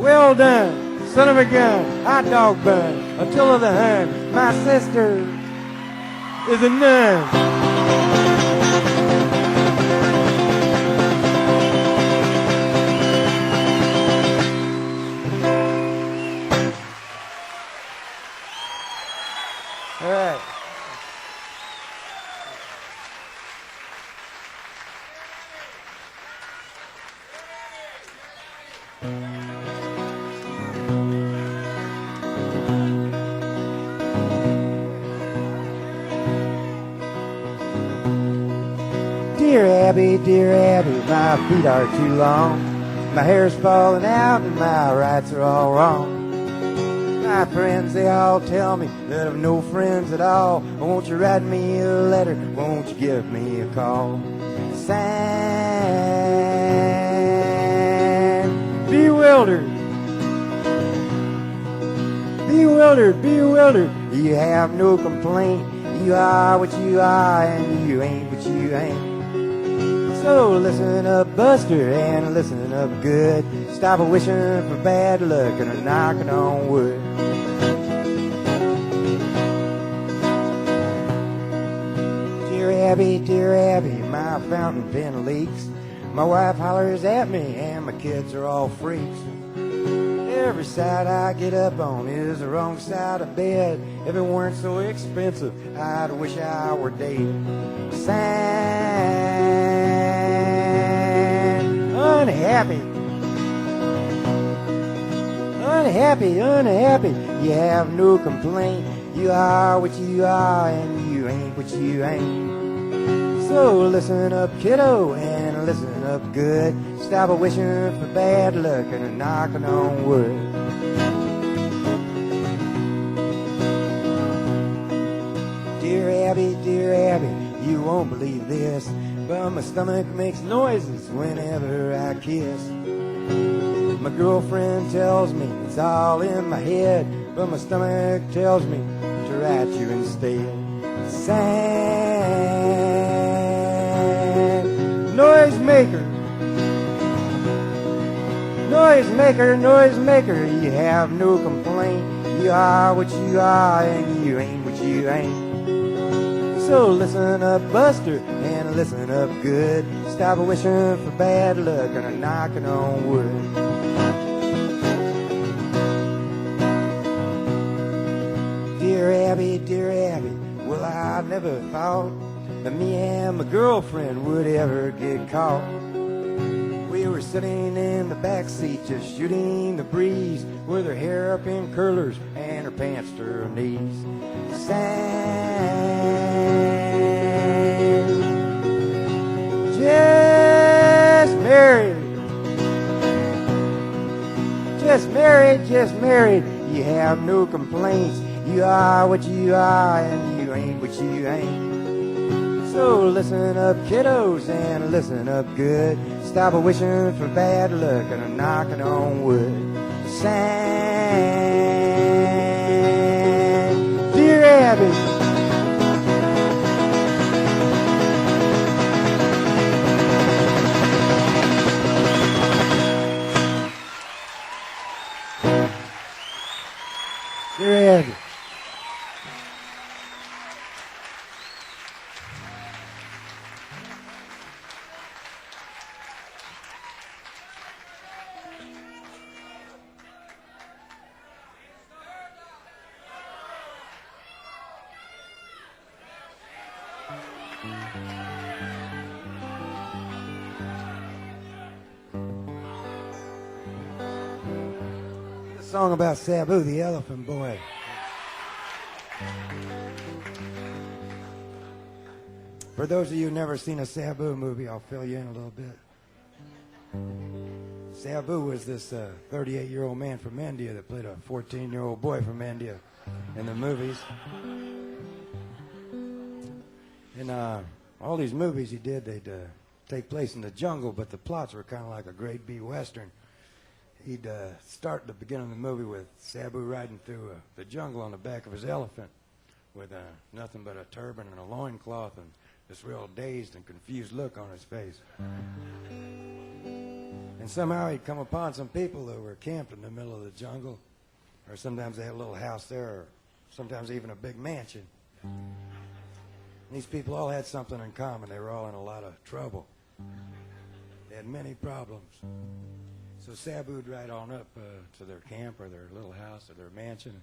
Well done, son of a gun, hot dog bun, Attila the Hun, my sister is a nun. All right. dear Abby, my feet are too long. My hair's falling out and my rights are all wrong. My friends, they all tell me that I've no friends at all. Won't you write me a letter? Won't you give me a call? Sign, bewildered, bewildered, bewildered. You have no complaint. You are what you are and you ain't what you ain't. So listen up, Buster, and listen up good. Stop wishing for bad luck and a knocking on wood. Dear Abby, my fountain pen leaks. My wife hollers at me and my kids are all freaks. Every side I get up on is the wrong side of bed. If it weren't so expensive, I'd wish I were dead. Sign, unhappy, unhappy, unhappy. You have no complaint. You are what you are and you ain't what you ain't. So listen up, kiddo, and listen up good. Stop wishing for bad luck and a knocking on wood. Dear Abby, you won't believe this, but my stomach makes noises whenever I kiss. My girlfriend tells me it's all in my head, but my stomach tells me to write you instead. Noisemaker, noisemaker, noisemaker. You have no complaint. You are what you are and you ain't what you ain't. So listen up, Buster, and listen up good. Stop wishing for bad luck and a knocking on wood. Dear Abby, well, I never thought that me and my girlfriend would ever get caught. We were sitting in the back seat just shooting the breeze with her hair up in curlers and her pants to her knees. Sang, just married, just married, just married. You have no complaints. You are what you are and you ain't what you ain't. So listen up, kiddos, and listen up good. Stop wishing for bad luck and a knocking on wood. Sang, dear Abby, dear Abby. A song about Sabu, the elephant boy. For those of you who've never seen a Sabu movie, I'll fill you in a little bit. Sabu was this 38-year-old man from India that played a 14-year-old boy from India in the movies. And all these movies he did, they'd take place in the jungle, but the plots were kind of like a great B Western. He'd start the beginning of the movie with Sabu riding through the jungle on the back of his elephant with nothing but a turban and a loincloth and this real dazed and confused look on his face. And somehow he'd come upon some people who were camped in the middle of the jungle, or sometimes they had a little house there, or sometimes even a big mansion. And these people all had something in common. They were all in a lot of trouble. They had many problems. So Sabu'd ride on up to their camp or their little house or their mansion.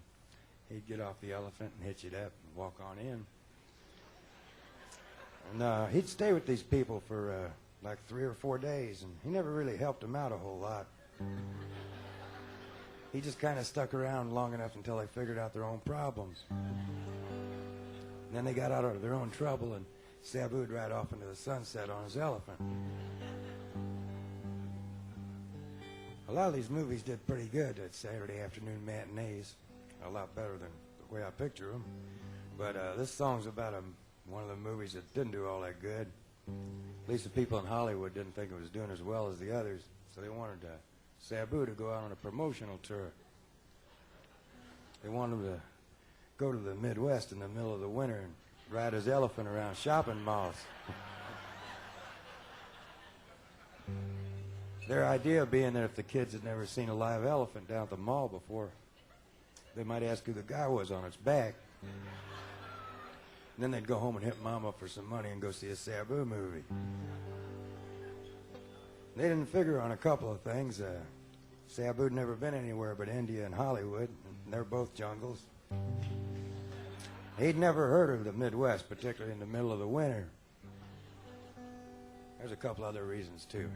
He'd get off the elephant and hitch it up and walk on in. And he'd stay with these people for like 3 or 4 days, and he never really helped them out a whole lot. He just kind of stuck around long enough until they figured out their own problems. And then they got out of their own trouble, and Sabu'd ride off into the sunset on his elephant. A lot of these movies did pretty good at Saturday afternoon matinees, a lot better than the way I picture them. But this song's about one of the movies that didn't do all that good. At least the people in Hollywood didn't think it was doing as well as the others, so they wanted Sabu to go out on a promotional tour. They wanted him to go to the Midwest in the middle of the winter and ride his elephant around shopping malls. Their idea being that if the kids had never seen a live elephant down at the mall before, they might ask who the guy was on its back. And then they'd go home and hit Mom up for some money and go see a Sabu movie. They didn't figure on a couple of things. Sabu'd never been anywhere but India and Hollywood, and they're both jungles. He'd never heard of the Midwest, particularly in the middle of the winter. There's a couple other reasons, too.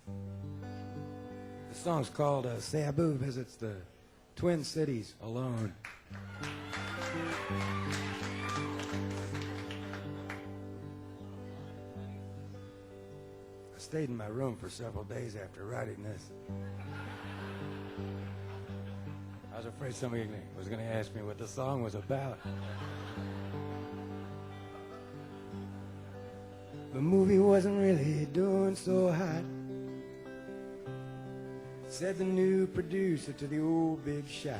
The song's called Sabu Visits the Twin Cities Alone. I stayed in my room for several days after writing this. I was afraid somebody was going to ask me what the song was about. The movie wasn't really doing so hot, said the new producer to the old big shot.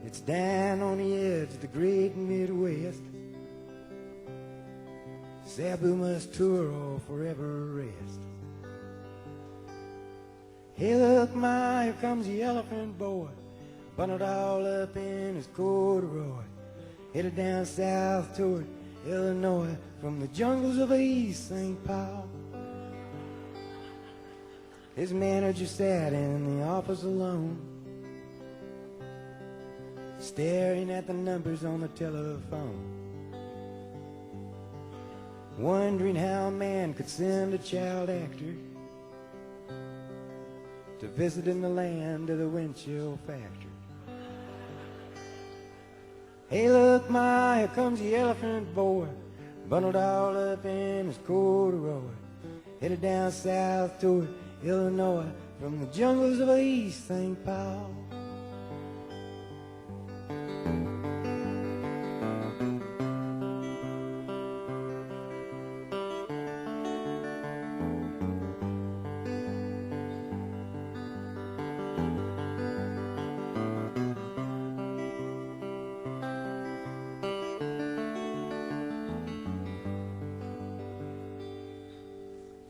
It's down on the edge of the great Midwest. Sabu must tour or forever rest. Hey, look, Ma, here comes the elephant boy, bundled all up in his corduroy, headed down south toward Illinois from the jungles of East St. Paul. His manager sat in the office alone, staring at the numbers on the telephone, wondering how a man could send a child actor to visit in the land of the windshield factory. Hey, look, Ma, here comes the elephant boy, bundled all up in his corduroy, headed down south toward Illinois from the jungles of East St. Paul.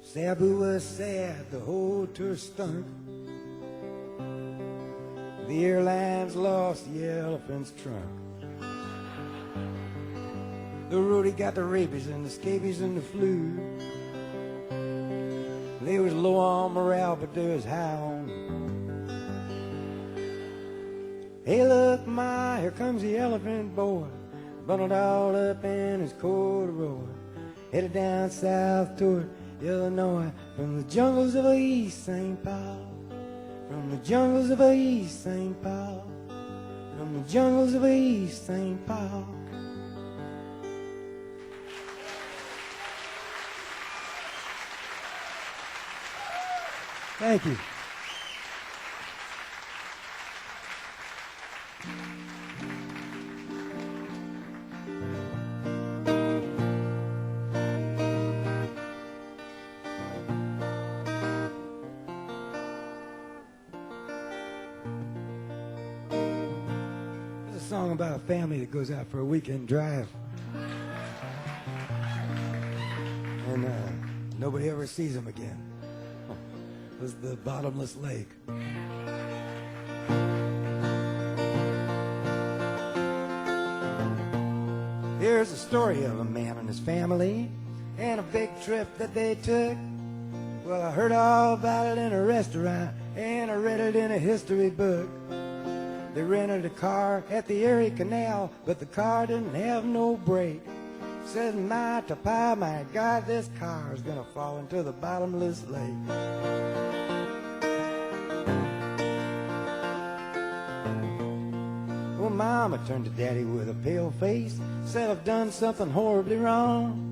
Sabu was sad, the whole tour stunk. The airlines lost the elephant's trunk. The roadie got the rabies and the scabies and the flu. They was low on morale, but they was high on. Hey, look, Ma, here comes the elephant boy, bundled all up in his corduroy, headed down south toward Illinois from the jungles of East St. Paul. From the jungles of East St. Paul. From the jungles of East St. Paul. Thank you. Song about a family that goes out for a weekend drive, and nobody ever sees them again. It was the bottomless lake. Here's the story of a man and his family and a big trip that they took. Well, I heard all about it in a restaurant and I read it in a history book. They rented a car at the Erie Canal, but the car didn't have no brake. Said, my to pie, my God, this car's gonna fall into the bottomless lake. Well, mama turned to daddy with a pale face, said I've done something horribly wrong.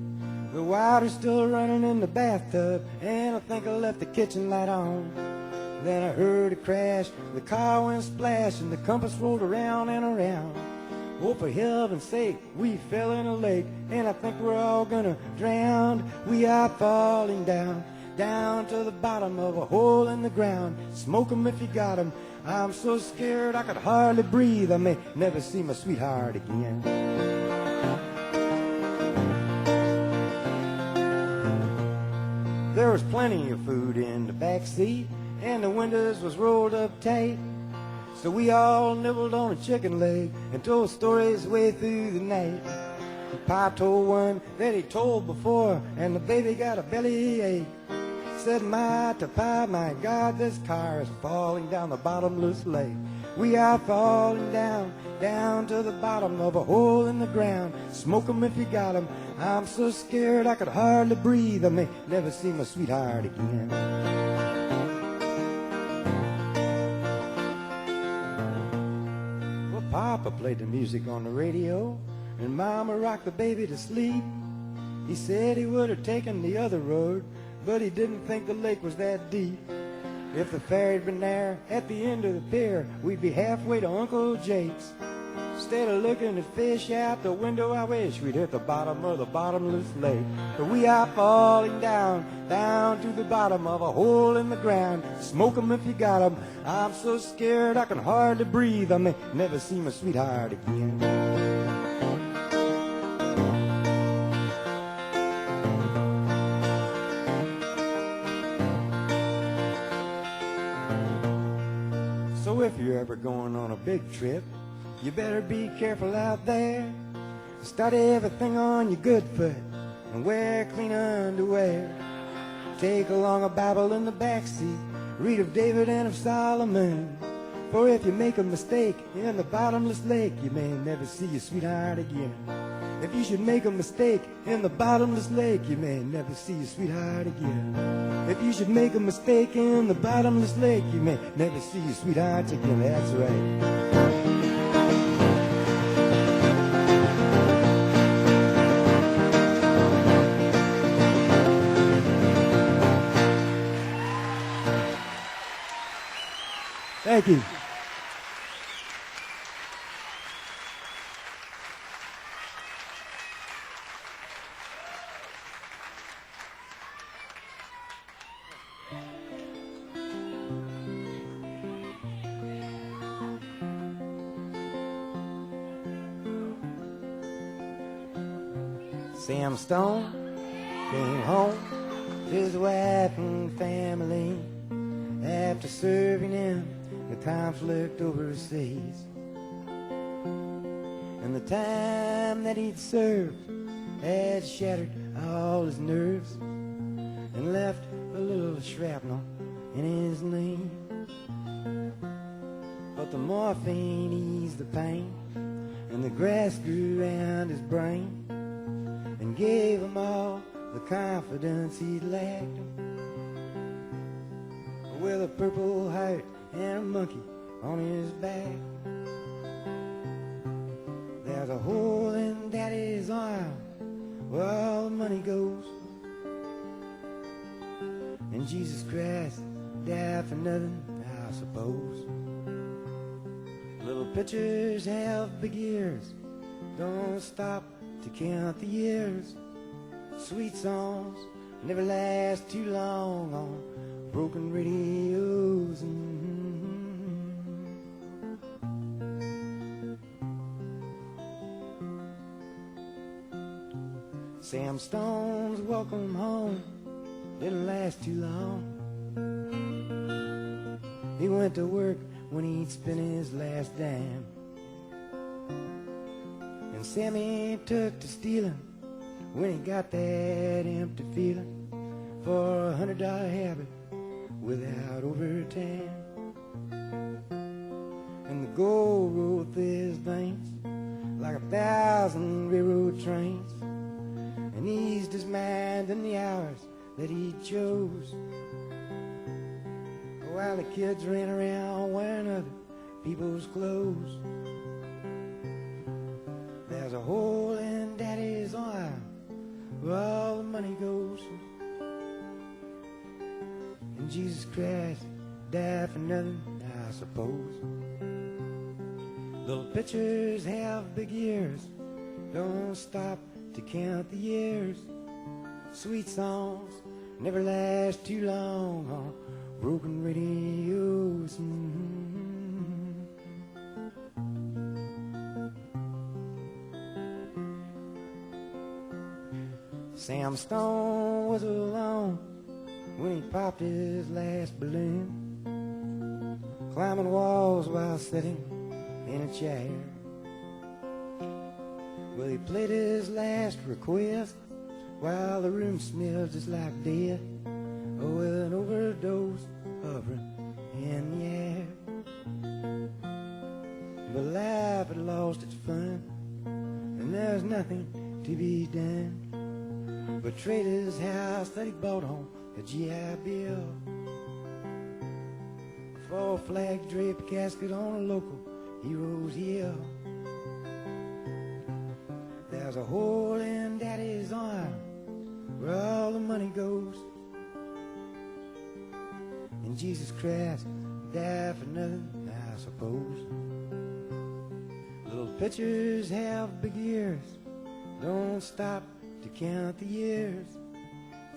The water's still running in the bathtub, and I think I left the kitchen light on. Then I heard a crash, the car went splash, and the compass rolled around and around. Oh, for heaven's sake, we fell in a lake, and I think we're all gonna drown. We are falling down, down to the bottom of a hole in the ground. Smoke 'em if you got 'em. I'm so scared I could hardly breathe. I may never see my sweetheart again. There was plenty of food in the back seat, and the windows was rolled up tight. So we all nibbled on a chicken leg and told stories way through the night. Pa told one that he told before, and the baby got a belly ache. Said my to Pa, my God, this car is falling down the bottomless lake. We are falling down, down to the bottom of a hole in the ground. Smoke 'em if you got 'em. I'm so scared I could hardly breathe. I may never see my sweetheart again. Well, Papa played the music on the radio, and Mama rocked the baby to sleep. He said he would have taken the other road, but he didn't think the lake was that deep. If the ferry'd been there at the end of the pier, we'd be halfway to Uncle Jake's. Instead of looking at fish out the window, I wish we'd hit the bottom of the bottomless lake. But we are falling down, down to the bottom of a hole in the ground. Smoke 'em if you got 'em. I'm so scared I can hardly breathe. I may never see my sweetheart again. So if you're ever going on a big trip, you better be careful out there. Start everything on your good foot and wear clean underwear. Take along a Bible in the backseat, read of David and of Solomon. For if you make a mistake in the bottomless lake, you may never see your sweetheart again. If you should make a mistake in the bottomless lake, you may never see your sweetheart again. If you should make a mistake in the bottomless lake, you may never see your sweetheart again. That's right. Thank you. Sam Stone came home to his wife and family after serving in the conflict overseas. And the time that he'd served had shattered all his nerves and left a little shrapnel in his knee. But the morphine eased the pain, and the grass grew around his brain and gave him all the confidence he'd lacked. With a purple heart and a monkey on his back, there's a hole in Daddy's arm where all the money goes. And Jesus Christ died for nothing, I suppose. Little pitchers have big ears, don't stop to count the years. Sweet songs never last too long on broken radios. Sam Stone's welcome home didn't last too long. He went to work when he'd spent his last dime, and Sammy took to stealing when he got that empty feeling for $100 habit without overtime. And the gold rolled through his veins like 1,000 railroad trains, and eased his mind in the hours that he chose, while the kids ran around wearing other people's clothes. There's a hole in Daddy's arm where all the money goes. And Jesus Christ died for nothing, I suppose. Little pitchers have big ears, don't stop to count the years. Sweet songs never last too long on broken radios. Sam Stone was alone when he popped his last balloon, climbing walls while sitting in a chair. Well, he played his last request while the room smelled just like death. Oh, with an overdose hovering in the air. But life had lost its fun, and there's nothing to be done but trade his house that he bought on the GI Bill for a flag draped casket on a local hero's hill. There's a hole in Daddy's arm where all the money goes. And Jesus Christ died for nothing, I suppose. Little pitchers have big ears, don't stop to count the years.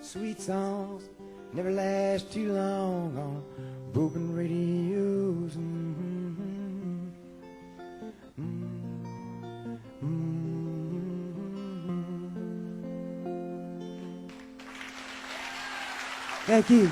Sweet songs never last too long on broken radios. Thank you.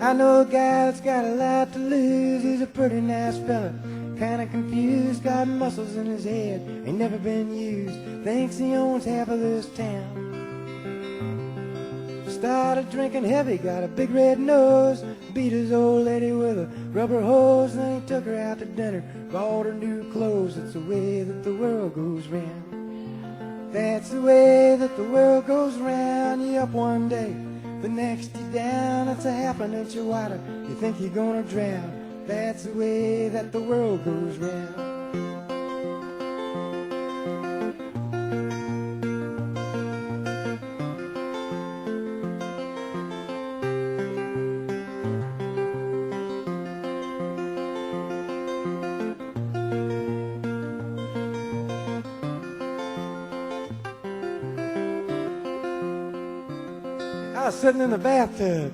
I know a guy that's got a lot to lose. He's a pretty nice fella, kinda confused, got muscles in his head, ain't never been used, thinks he owns half of this town. Started drinking heavy, got a big red nose, beat his old lady with a rubber hose, then he took her out to dinner, bought her new clothes. It's the way that the world goes round. That's the way that the world goes round. You up one day, the next you down. It's a half an inch of water, you think you're gonna drown. That's the way that the world goes round. I was sitting in the bathtub,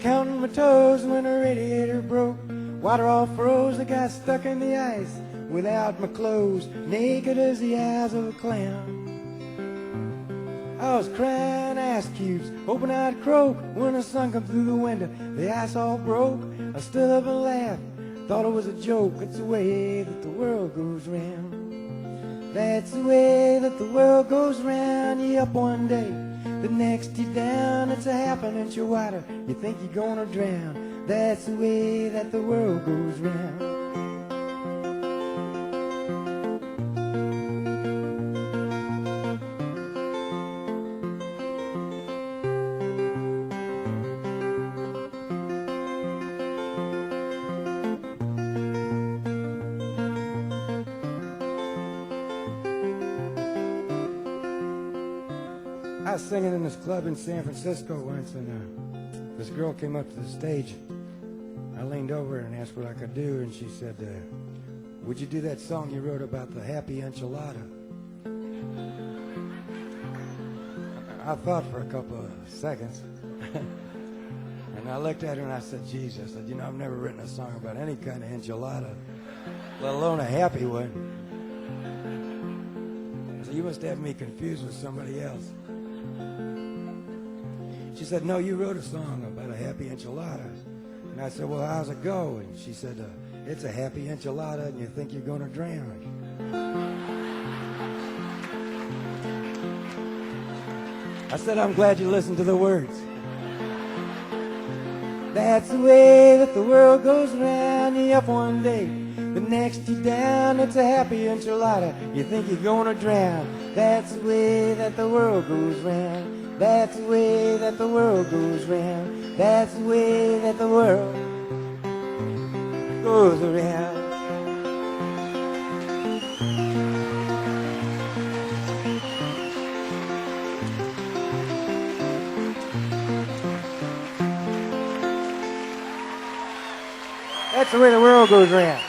counting my toes when the radiator broke. Water all froze, I got stuck in the ice without my clothes, naked as the eyes of a clown. I was crying ice cubes, hoping I'd croak when the sun come through the window. The ice all broke, I stood up and laughed, thought it was a joke. It's the way that the world goes round. That's the way that the world goes round. You up one day, the next you down. It's a half an inch of water, you think you're gonna drown. That's the way that the world goes round. I was singing in this club in San Francisco once, and this girl came up to the stage. I leaned over and asked what I could do, and she said, would you do that song you wrote about the happy enchilada? I thought for a couple of seconds. And And I looked at her and I said, geez, I said, you know, I've never written a song about any kind of enchilada, let alone a happy one. I said, you must have me confused with somebody else. She said, no, you wrote a song about a happy enchilada. And I said, well, how's it go? And she said, it's a happy enchilada and you think you're going to drown. I said, I'm glad you listened to the words. That's the way that the world goes around. You up one day, the next you down. It's a happy enchilada. You think you're gonna drown. That's the way that the world goes round. That's the way that the world goes round. That's the way that the world goes around. That's the way the world goes round.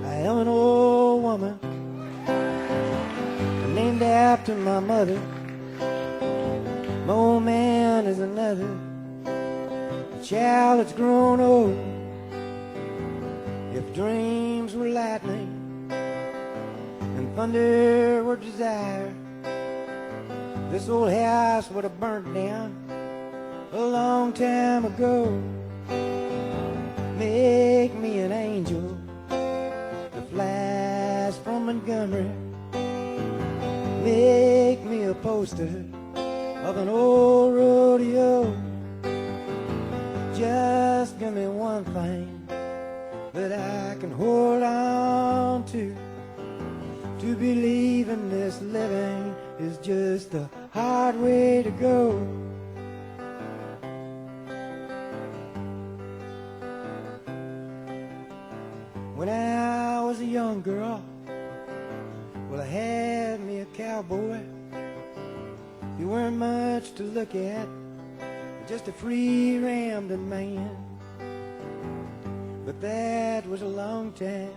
I am an old woman named after my mother. My old man is another, a child that's grown old. If dreams were lightning and thunder were desire, this old house would have burnt down a long time ago. Make me an angel that flies from Montgomery. Make me a poster of an old rodeo. Just give me one thing that I can hold on to. To believe in this living is just a hard way to go. When I was a young girl, well, I had me a cowboy. He weren't much to look at, just a free-rammed man. But that was a long time,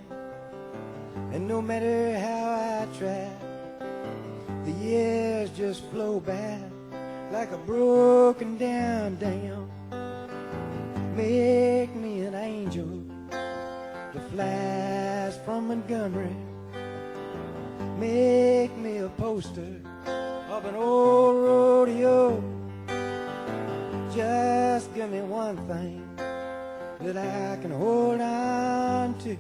and no matter how I tried, the years just flow by like a broken down dam. Make me an angel that flies from Montgomery. Make me a poster of an old rodeo. Just give me one thing that I can hold on to.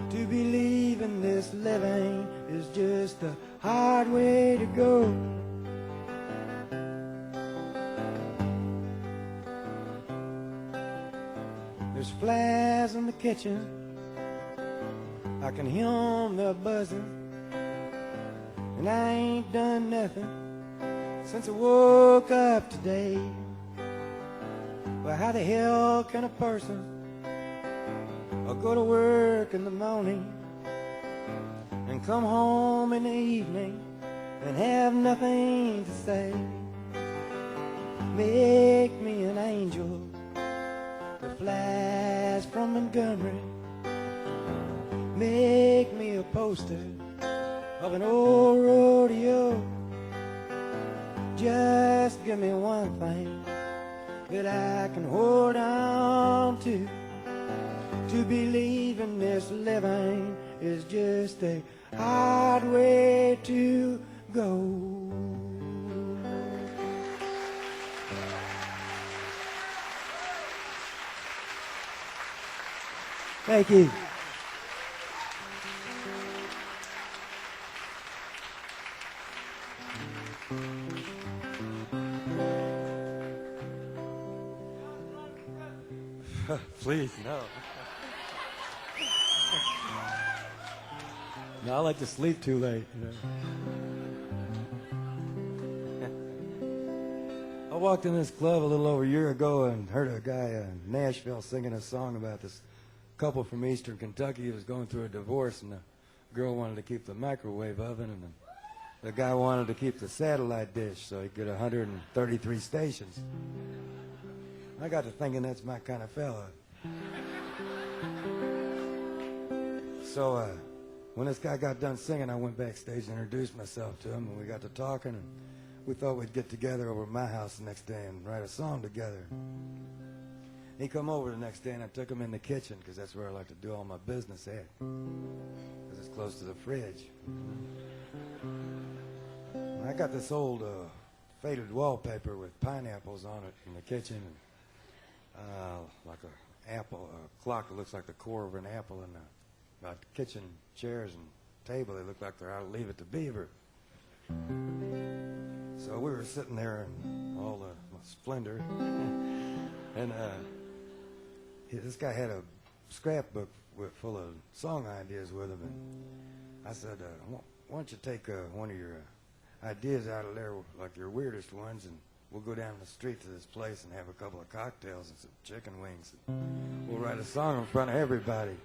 To believe in this living is just a hard way to go. There's flies in the kitchen, I can hear 'em, they're buzzing. And I ain't done nothing since I woke up today. Well, how the hell can a person go to work in the morning and come home in the evening and have nothing to say? Make me an angel that flies from Montgomery. Make me a poster of an old rodeo. Just give me one thing that I can hold on to. To believe in this living is just a hard way to go. Thank you. Please, no. No, I like to sleep too late, you know. I walked in this club a little over a year ago and heard a guy in Nashville singing a song about this couple from eastern Kentucky was going through a divorce, and the girl wanted to keep the microwave oven, and the guy wanted to keep the satellite dish so he could get 133 stations. I got to thinking that's my kind of fella. So when this guy got done singing, I went backstage and introduced myself to him, and we got to talking, and we thought we'd get together over at my house the next day and write a song together. He come over the next day, and I took him in the kitchen, because that's where I like to do all my business at, because it's close to the fridge. I got this old faded wallpaper with pineapples on it in the kitchen, and like a apple, a clock that looks like the core of an apple, and kitchen chairs and table, they look like they're out of Leave It to Beaver. So we were sitting there in all the splendor, and this guy had a scrapbook full of song ideas with him, and I said, why don't you take one of your ideas out of there, like your weirdest ones, and we'll go down the street to this place and have a couple of cocktails and some chicken wings, and we'll write a song in front of everybody.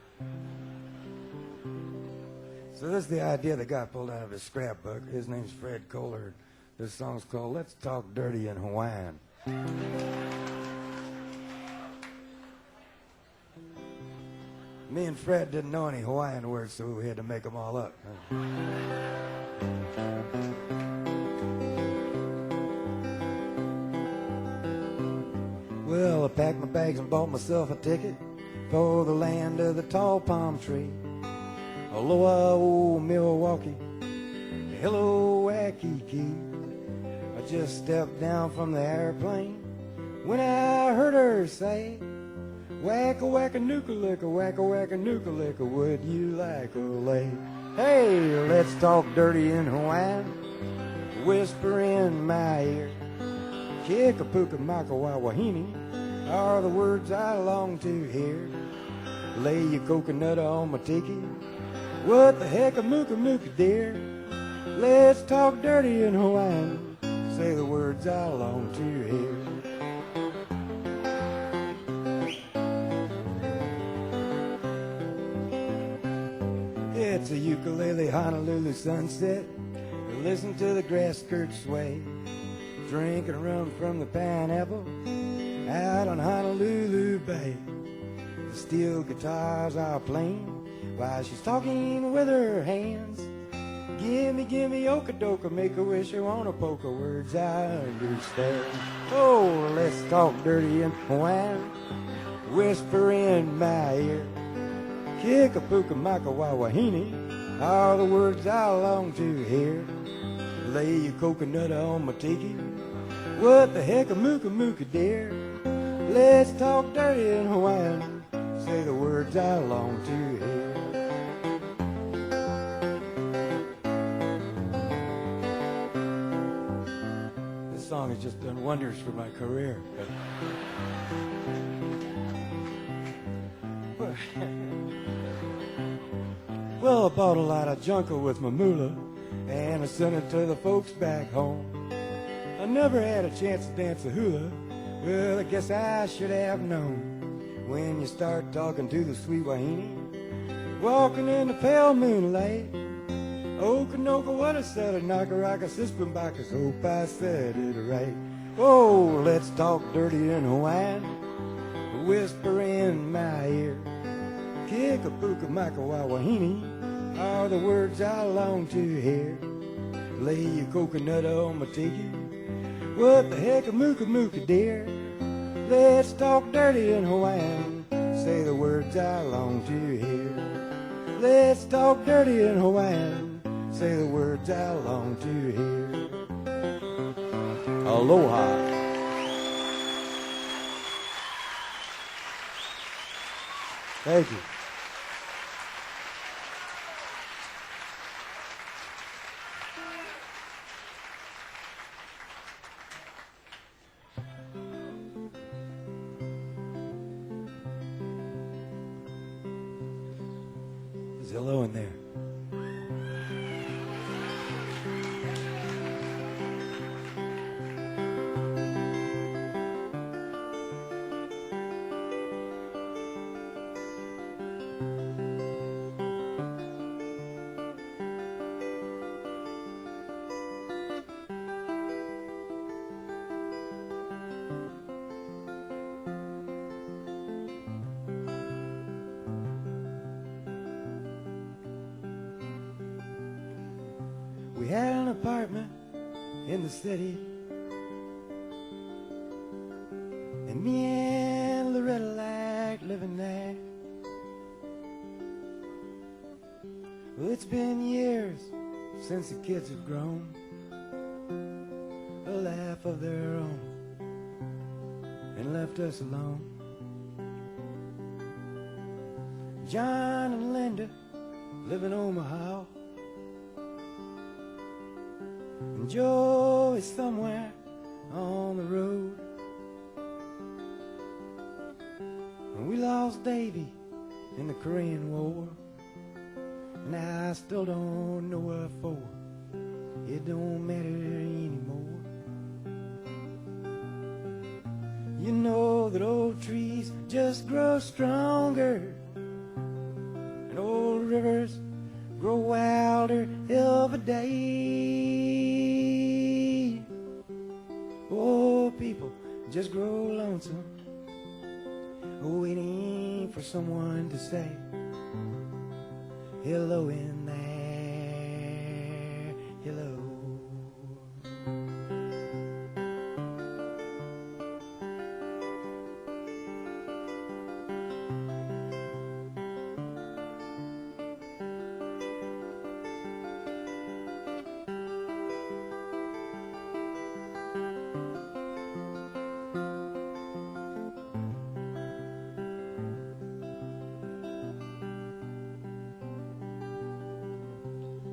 So this is the idea the guy pulled out of his scrapbook. His name's Fred Kohler. This song's called Let's Talk Dirty in Hawaiian. Me and Fred didn't know any Hawaiian words, so we had to make them all up. Well, I packed my bags and bought myself a ticket for the land of the tall palm tree. Aloha, old Milwaukee. Hello, Waikiki. I just stepped down from the airplane when I heard her say, wacka wacka nooka-licka, wacka wacka nooka-licka, would you like a lay? Hey, let's talk dirty in Hawaiian. Whisper in my ear. Kikapuka maka wawahini are the words I long to hear. Lay your coconut on my tiki. What the heck a mooka mooka dear? Let's talk dirty in Hawaiian. Say the words I long to hear. It's a ukulele Honolulu sunset. Listen to the grass skirts sway. Drinking rum from the pineapple out on Honolulu Bay. The steel guitars are playing while she's talking with her hands. Gimme, gimme, okadoka, make a wish, I wanna poke her words I understand. Oh, let's talk dirty in Hawaiian. Whisper in my ear. Kikapuka maka wawahini are the words I long to hear. Lay your coconut on my tiki. What the heck a mooka mooka dear? Let's talk dirty in Hawaiian. Say the words I long to hear. This song has just done wonders for my career. Well, I bought a lot of jungle with my moolah, and I sent it to the folks back home. I never had a chance to dance the hula. Well, I guess I should have known. When you start talking to the sweet wahine, walking in the pale moonlight, Okanoka, what I said, Nakaraka, Sispambakas, hope I said it right. Oh, let's talk dirty in Hawaiian, whisper in my ear. Kikapuka maka wawahini are the words I long to hear. Lay your coconut on my tiki. What the heck a mooka mooka dear? Let's talk dirty in Hawaiian. Say the words I long to hear. Let's talk dirty in Hawaiian. Say the words I long to hear. Aloha. Thank you. Hello in there. had an apartment in the city, and me and Loretta liked living there. Well, it's been years since the kids have grown, a laugh of their own, and left us alone. John and Linda live in Omaha, and Joe is somewhere on the road. And we lost Davy in the Korean War, and I still don't know what for. It don't matter anymore. You know that old trees just grow stronger, and old rivers grow wilder every day. Oh, people just grow lonesome, waiting for someone to say hello in there, hello.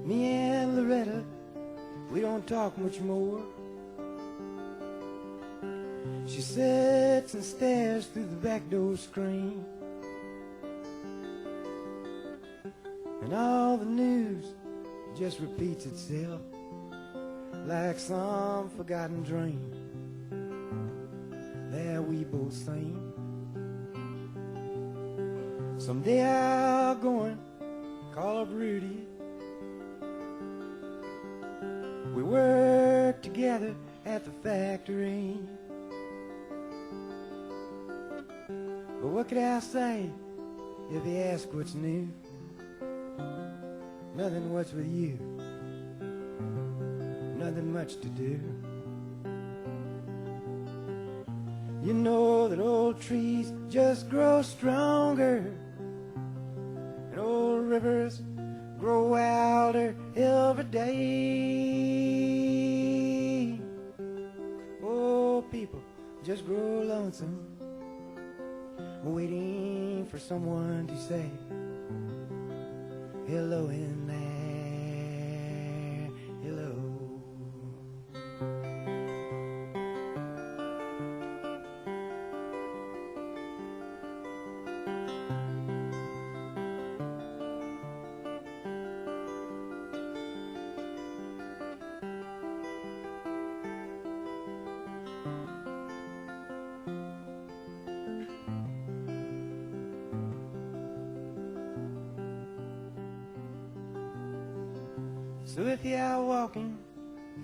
Me and Loretta, we don't talk much more. She sits and stares through the back door screen, and all the news just repeats itself like some forgotten dream that we both seen. Someday I'll go and call up Rudy. We work together at the factory. But what could I say if he asked what's new? Nothing, what's with you? Nothing much to do. You know that old trees just grow stronger, and old rivers grow wilder every day. Oh, people just grow lonesome, waiting for someone to say hello in there, hello. So if you're out walking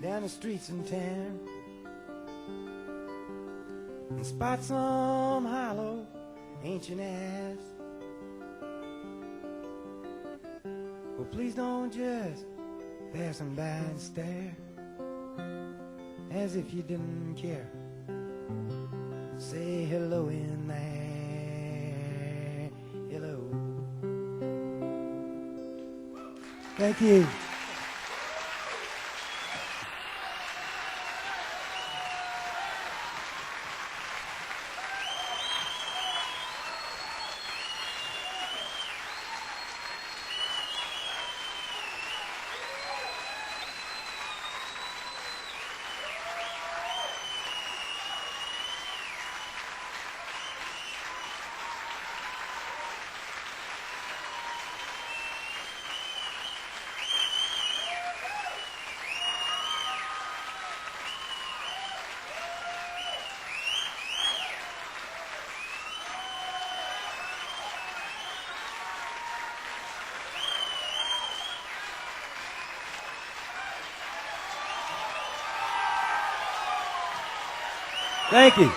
down the streets in town and spot some hollow ancient ass, well, please don't just pass them by and stare as if you didn't care. Say hello in there, hello. Thank you. Thank you.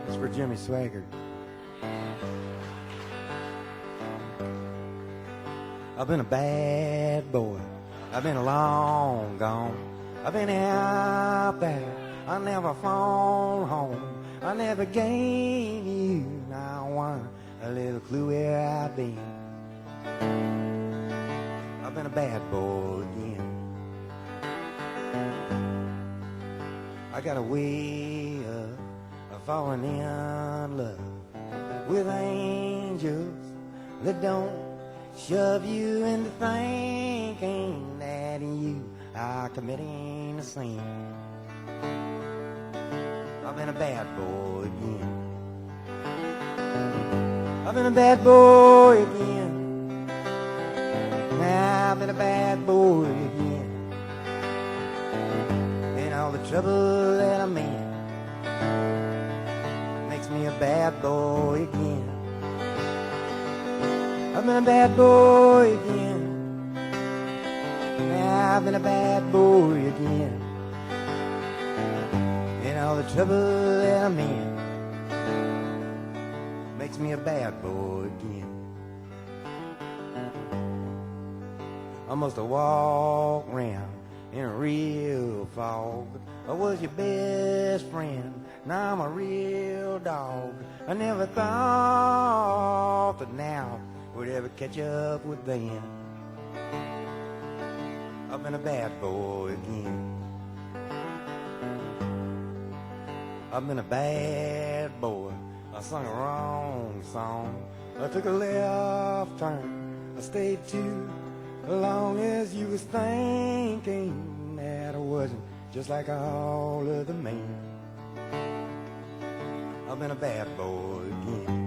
It's for Jimmy Swaggart. I've been a bad boy. I've been long gone. I've been out there. I never phoned home. I never gave you not one a little clue where I've been. I've been a bad boy again. I got a way of falling in love with angels that don't shove you into thinking that you are committing a sin. I've been a bad boy again. I've been a bad boy again. Now I've been a bad boy again. And all the trouble that I'm in makes me a bad boy again. I've been a bad boy again. Now I've been a bad boy again. And all the trouble that I'm in makes me a bad boy again. I must have walked around in a real fog. I was your best friend, now I'm a real dog. I never thought that now would ever catch up with them. I've been a bad boy again. I've been a bad boy. I sung a wrong song. I took a left turn. I stayed too long as you was thinking that I wasn't just like all other men. I've been a bad boy again.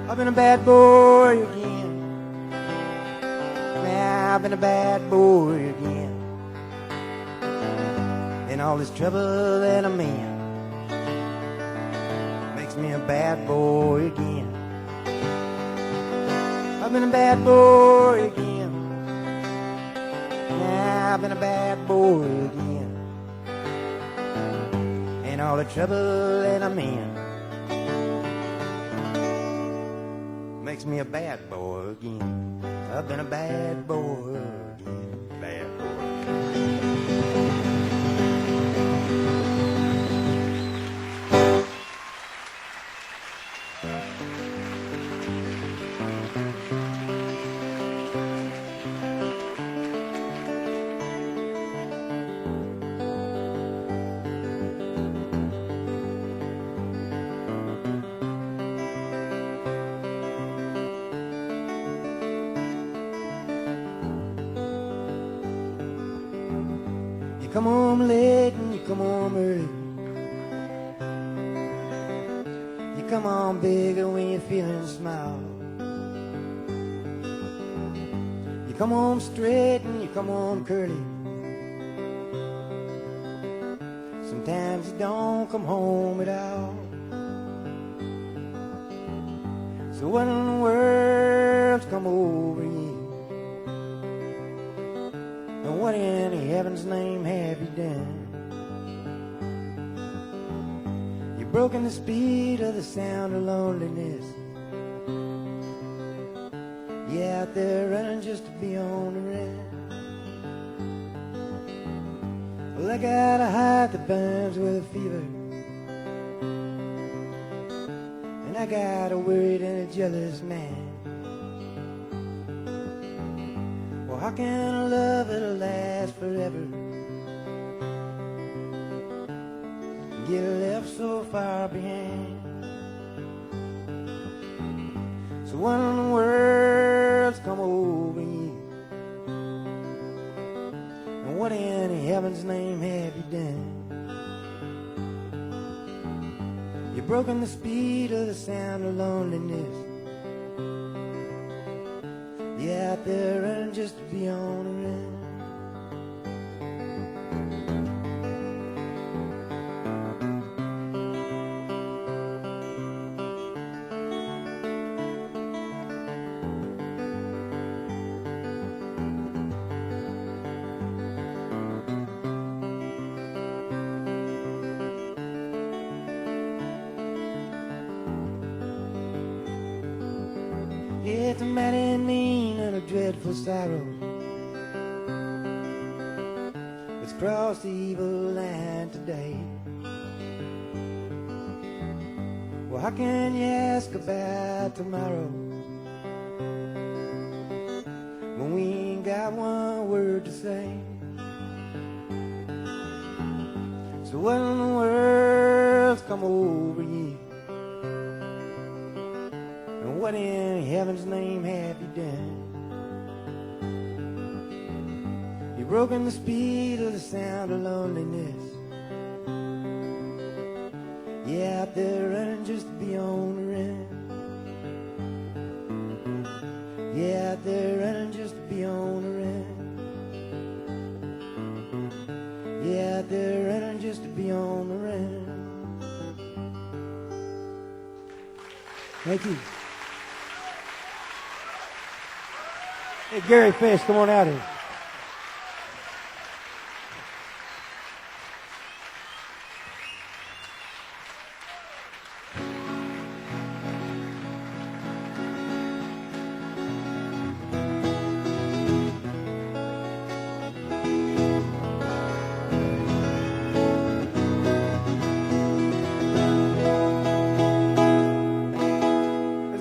I've been a bad boy again. Now I've been a bad boy again. And all this trouble that I'm in makes me a bad boy again. I've been a bad boy again. Now I've been a bad boy again. And all the trouble that I'm in makes me a bad boy again. I've been a bad boy again. Bad boy. You come home late and you come home early. You come home bigger when you're feeling small. You come home straight and you come home curly. Sometimes you don't come home at all. So what in the world's come over you? And what in heaven's name have you done? You've broken the speed of the sound of loneliness. You're out there running just to be on the run. Well, I got a heart that burns with a fever, and I got a worried and a jealous man. Well, how can a love that'll last forever get left so far behind? So what in the world's come over you? And what in heaven's name have you done? You've broken the speed of the sound of loneliness. You're out there running just to be on the run. It's a maddening and a dreadful sorrow. It's crossed the evil line today. Well, how can you ask about tomorrow when we ain't got one word to say? So what in the world's come over you? And what in heaven's name have you done? You've broken the speed of the sound of loneliness. You're out there running just to be on the run. You're out there running just to be on the run. You're out there running just to be on the run. Thank you. Hey, Gary Fish, come on out here.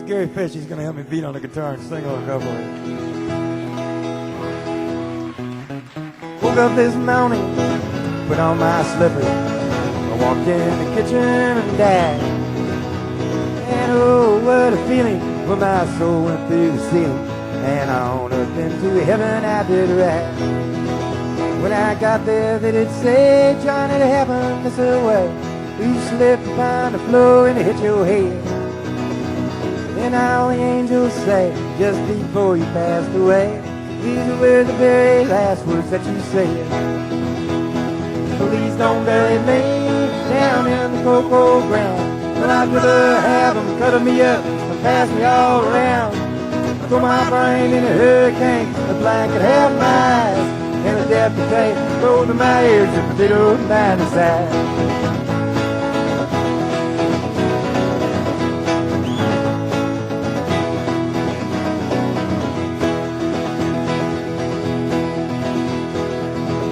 Gary Fish, he's going to help me beat on the guitar and sing a little couple of it. Woke up this morning, put on my slippers. I walked in the kitchen and died. And oh, what a feeling when my soul went through the ceiling. And on up into heaven I did ride. When I got there, they did say, John, it happened this way. You slipped upon the floor and hit your head. And all the angels say, just before you passed away, these were the very last words that you said. Please don't bury me down in the cocoa ground. But I'd rather have them cut me up and pass me all around. Throw my brain in a hurricane, the blanket half my eyes, and the depth of tape rolled to my ears and they don't mind the size.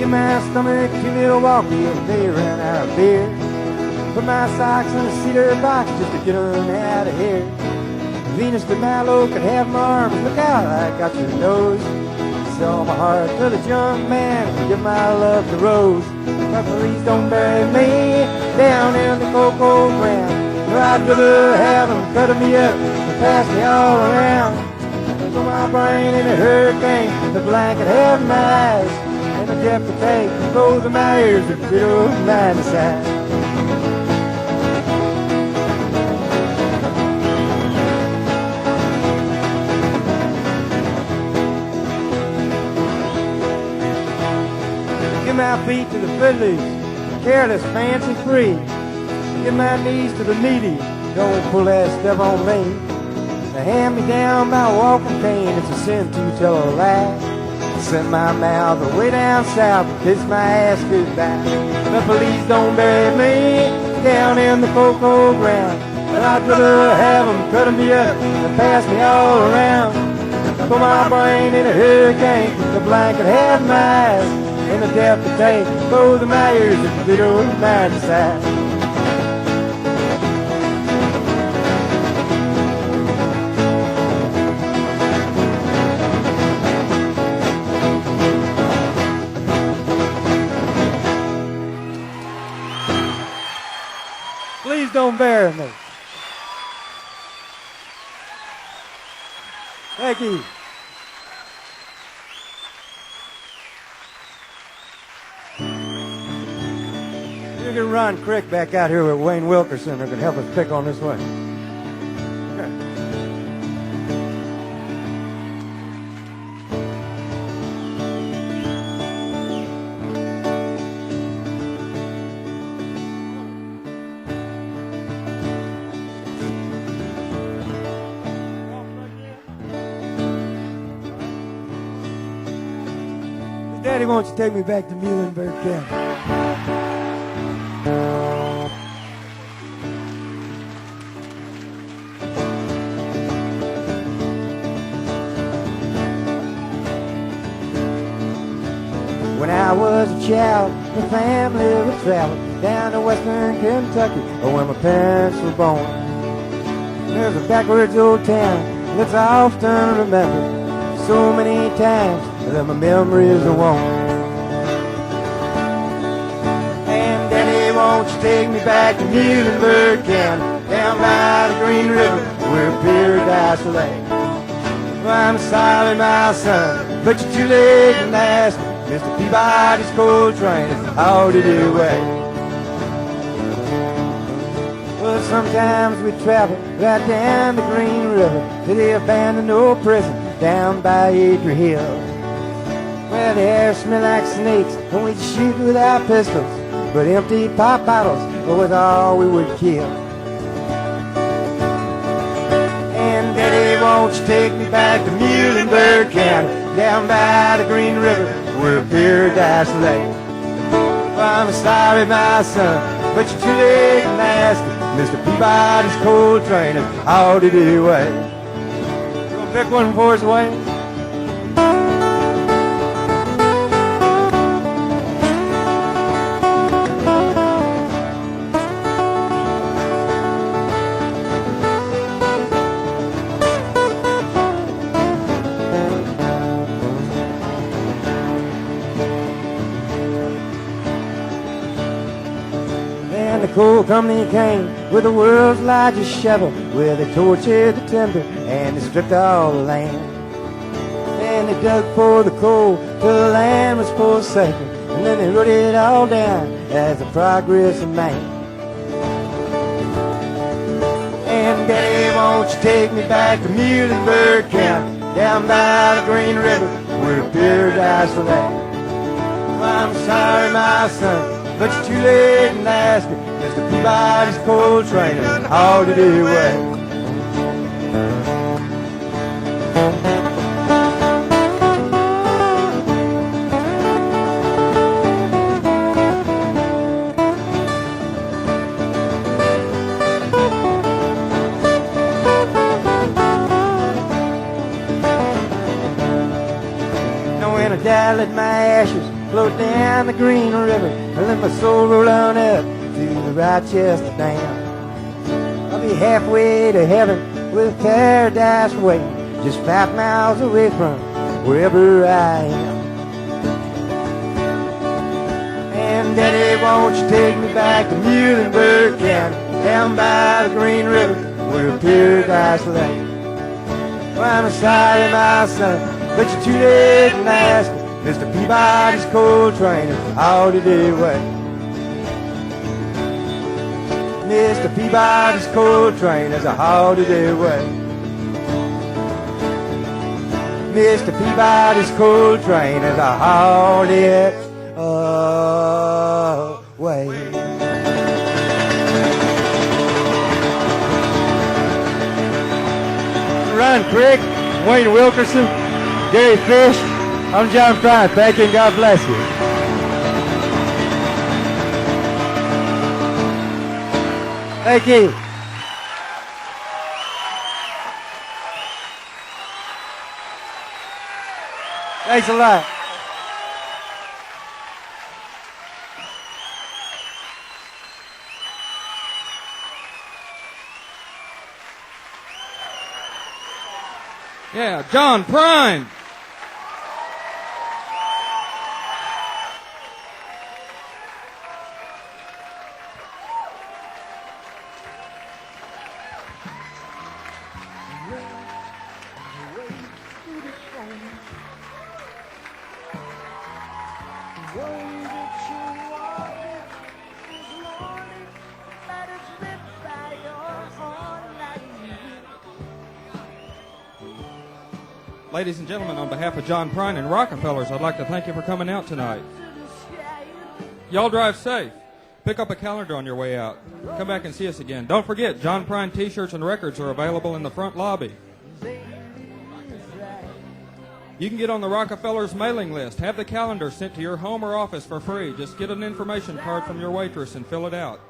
My stomach to Milwaukee and they ran out of beer. Put my socks in a cedar box just to get them out of here. Venus de Milo could have my arms. Look out, I got your nose. Sell my heart to the young man and give my love to Rose. But please don't bury me down in the cocoa ground. Or I'd rather have them cut me up and pass me all around. So my brain in a hurricane, the blanket have my eyes. The depth of tape goes in my ears and they don't mind the size. Give my feet to the fiddlers, careless, fancy free. Give my knees to the needy, don't pull that stuff on me. Now hand me down my walking cane, it's a sin to tell a lie. Send my mouth way down south and kiss my ass goodbye. But please don't bury me down in the cocoa ground. But I'd rather have them cut me up and pass me all around. Put my brain in a hurricane, the blanket had my eyes, and the depth of tape both of my ears if they don't mind the size. Please don't bury me. Thank you. You can run Crick back out here with Wayne Wilkerson who can help us pick on this way. Daddy, won't you take me back to Muhlenberg County? I was a child, the family would travel down to western Kentucky, where my parents were born. There's a backwards old town that's often remembered so many times that my memories are worn. And Daddy, won't you take me back to Muhlenberg County, down by the Green River, where paradise lay. Well, I'm sorry, my son, but you're too late and ask me. Mr. Peabody's coal train is out of the way. Well, sometimes we travel right down the Green River to the abandoned old prison down by Adria Hill. Well, the air smelled like snakes and we'd shoot with our pistols, but empty pop bottles was all we would kill. And Daddy, won't you take me back to Muhlenberg County, down by the Green River, where paradise lay. Well, I'm sorry, my son, but you're too late and asking. Mr. Peabody's coal train is out of the way. You gonna pick one for us, Wayne? And the coal company came with the world's largest shovel, where they tortured the timber and they stripped all the land. And they dug for the coal till the land was forsaken, and then they wrote it all down as the progress of man. And Daddy, won't you take me back to Muhlenberg County, down by the Green River, where paradise lay. Well, I'm sorry, my son, but you're too late and asking. Mr. Peabody's coal train is out of the way. Now when I die, let my ashes float down the Green River, and let my soul roll on up to the Rochester Dam. I'll be halfway to heaven with paradise waiting, just 5 miles away from wherever I am. And Daddy, won't you take me back to Muhlenberg County, down by the Green River, where paradise lay. Well, I'm sorry, my son, but you're too late and asking. Mr. Peabody's coal train is out of the way. Mr. Peabody's coal train is out of the way. Mr. Peabody's coal train is out of the way. Ron Crick, Wayne Wilkerson, Gary Fish, I'm John Prine. Thank you and God bless you. Thank you. Thanks a lot. Yeah, John Prine. Ladies and gentlemen, on behalf of John Prine and Rockefellers, I'd like to thank you for coming out tonight. Y'all drive safe. Pick up a calendar on your way out. Come back and see us again. Don't forget, John Prine t-shirts and records are available in the front lobby. You can get on the Rockefellers mailing list. Have the calendar sent to your home or office for free. Just get an information card from your waitress and fill it out.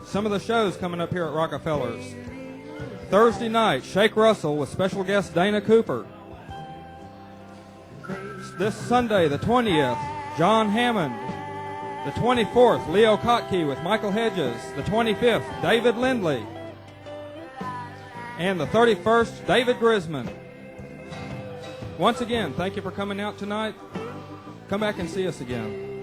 Some of the shows coming up here at Rockefellers. Thursday night, Shake Russell with special guest Dana Cooper. this Sunday, the 20th, John Hammond. The 24th, Leo Kotke with Michael Hedges. The 25th, David Lindley. And the 31st, David Grisman. Once again, thank you for coming out tonight. Come back and see us again.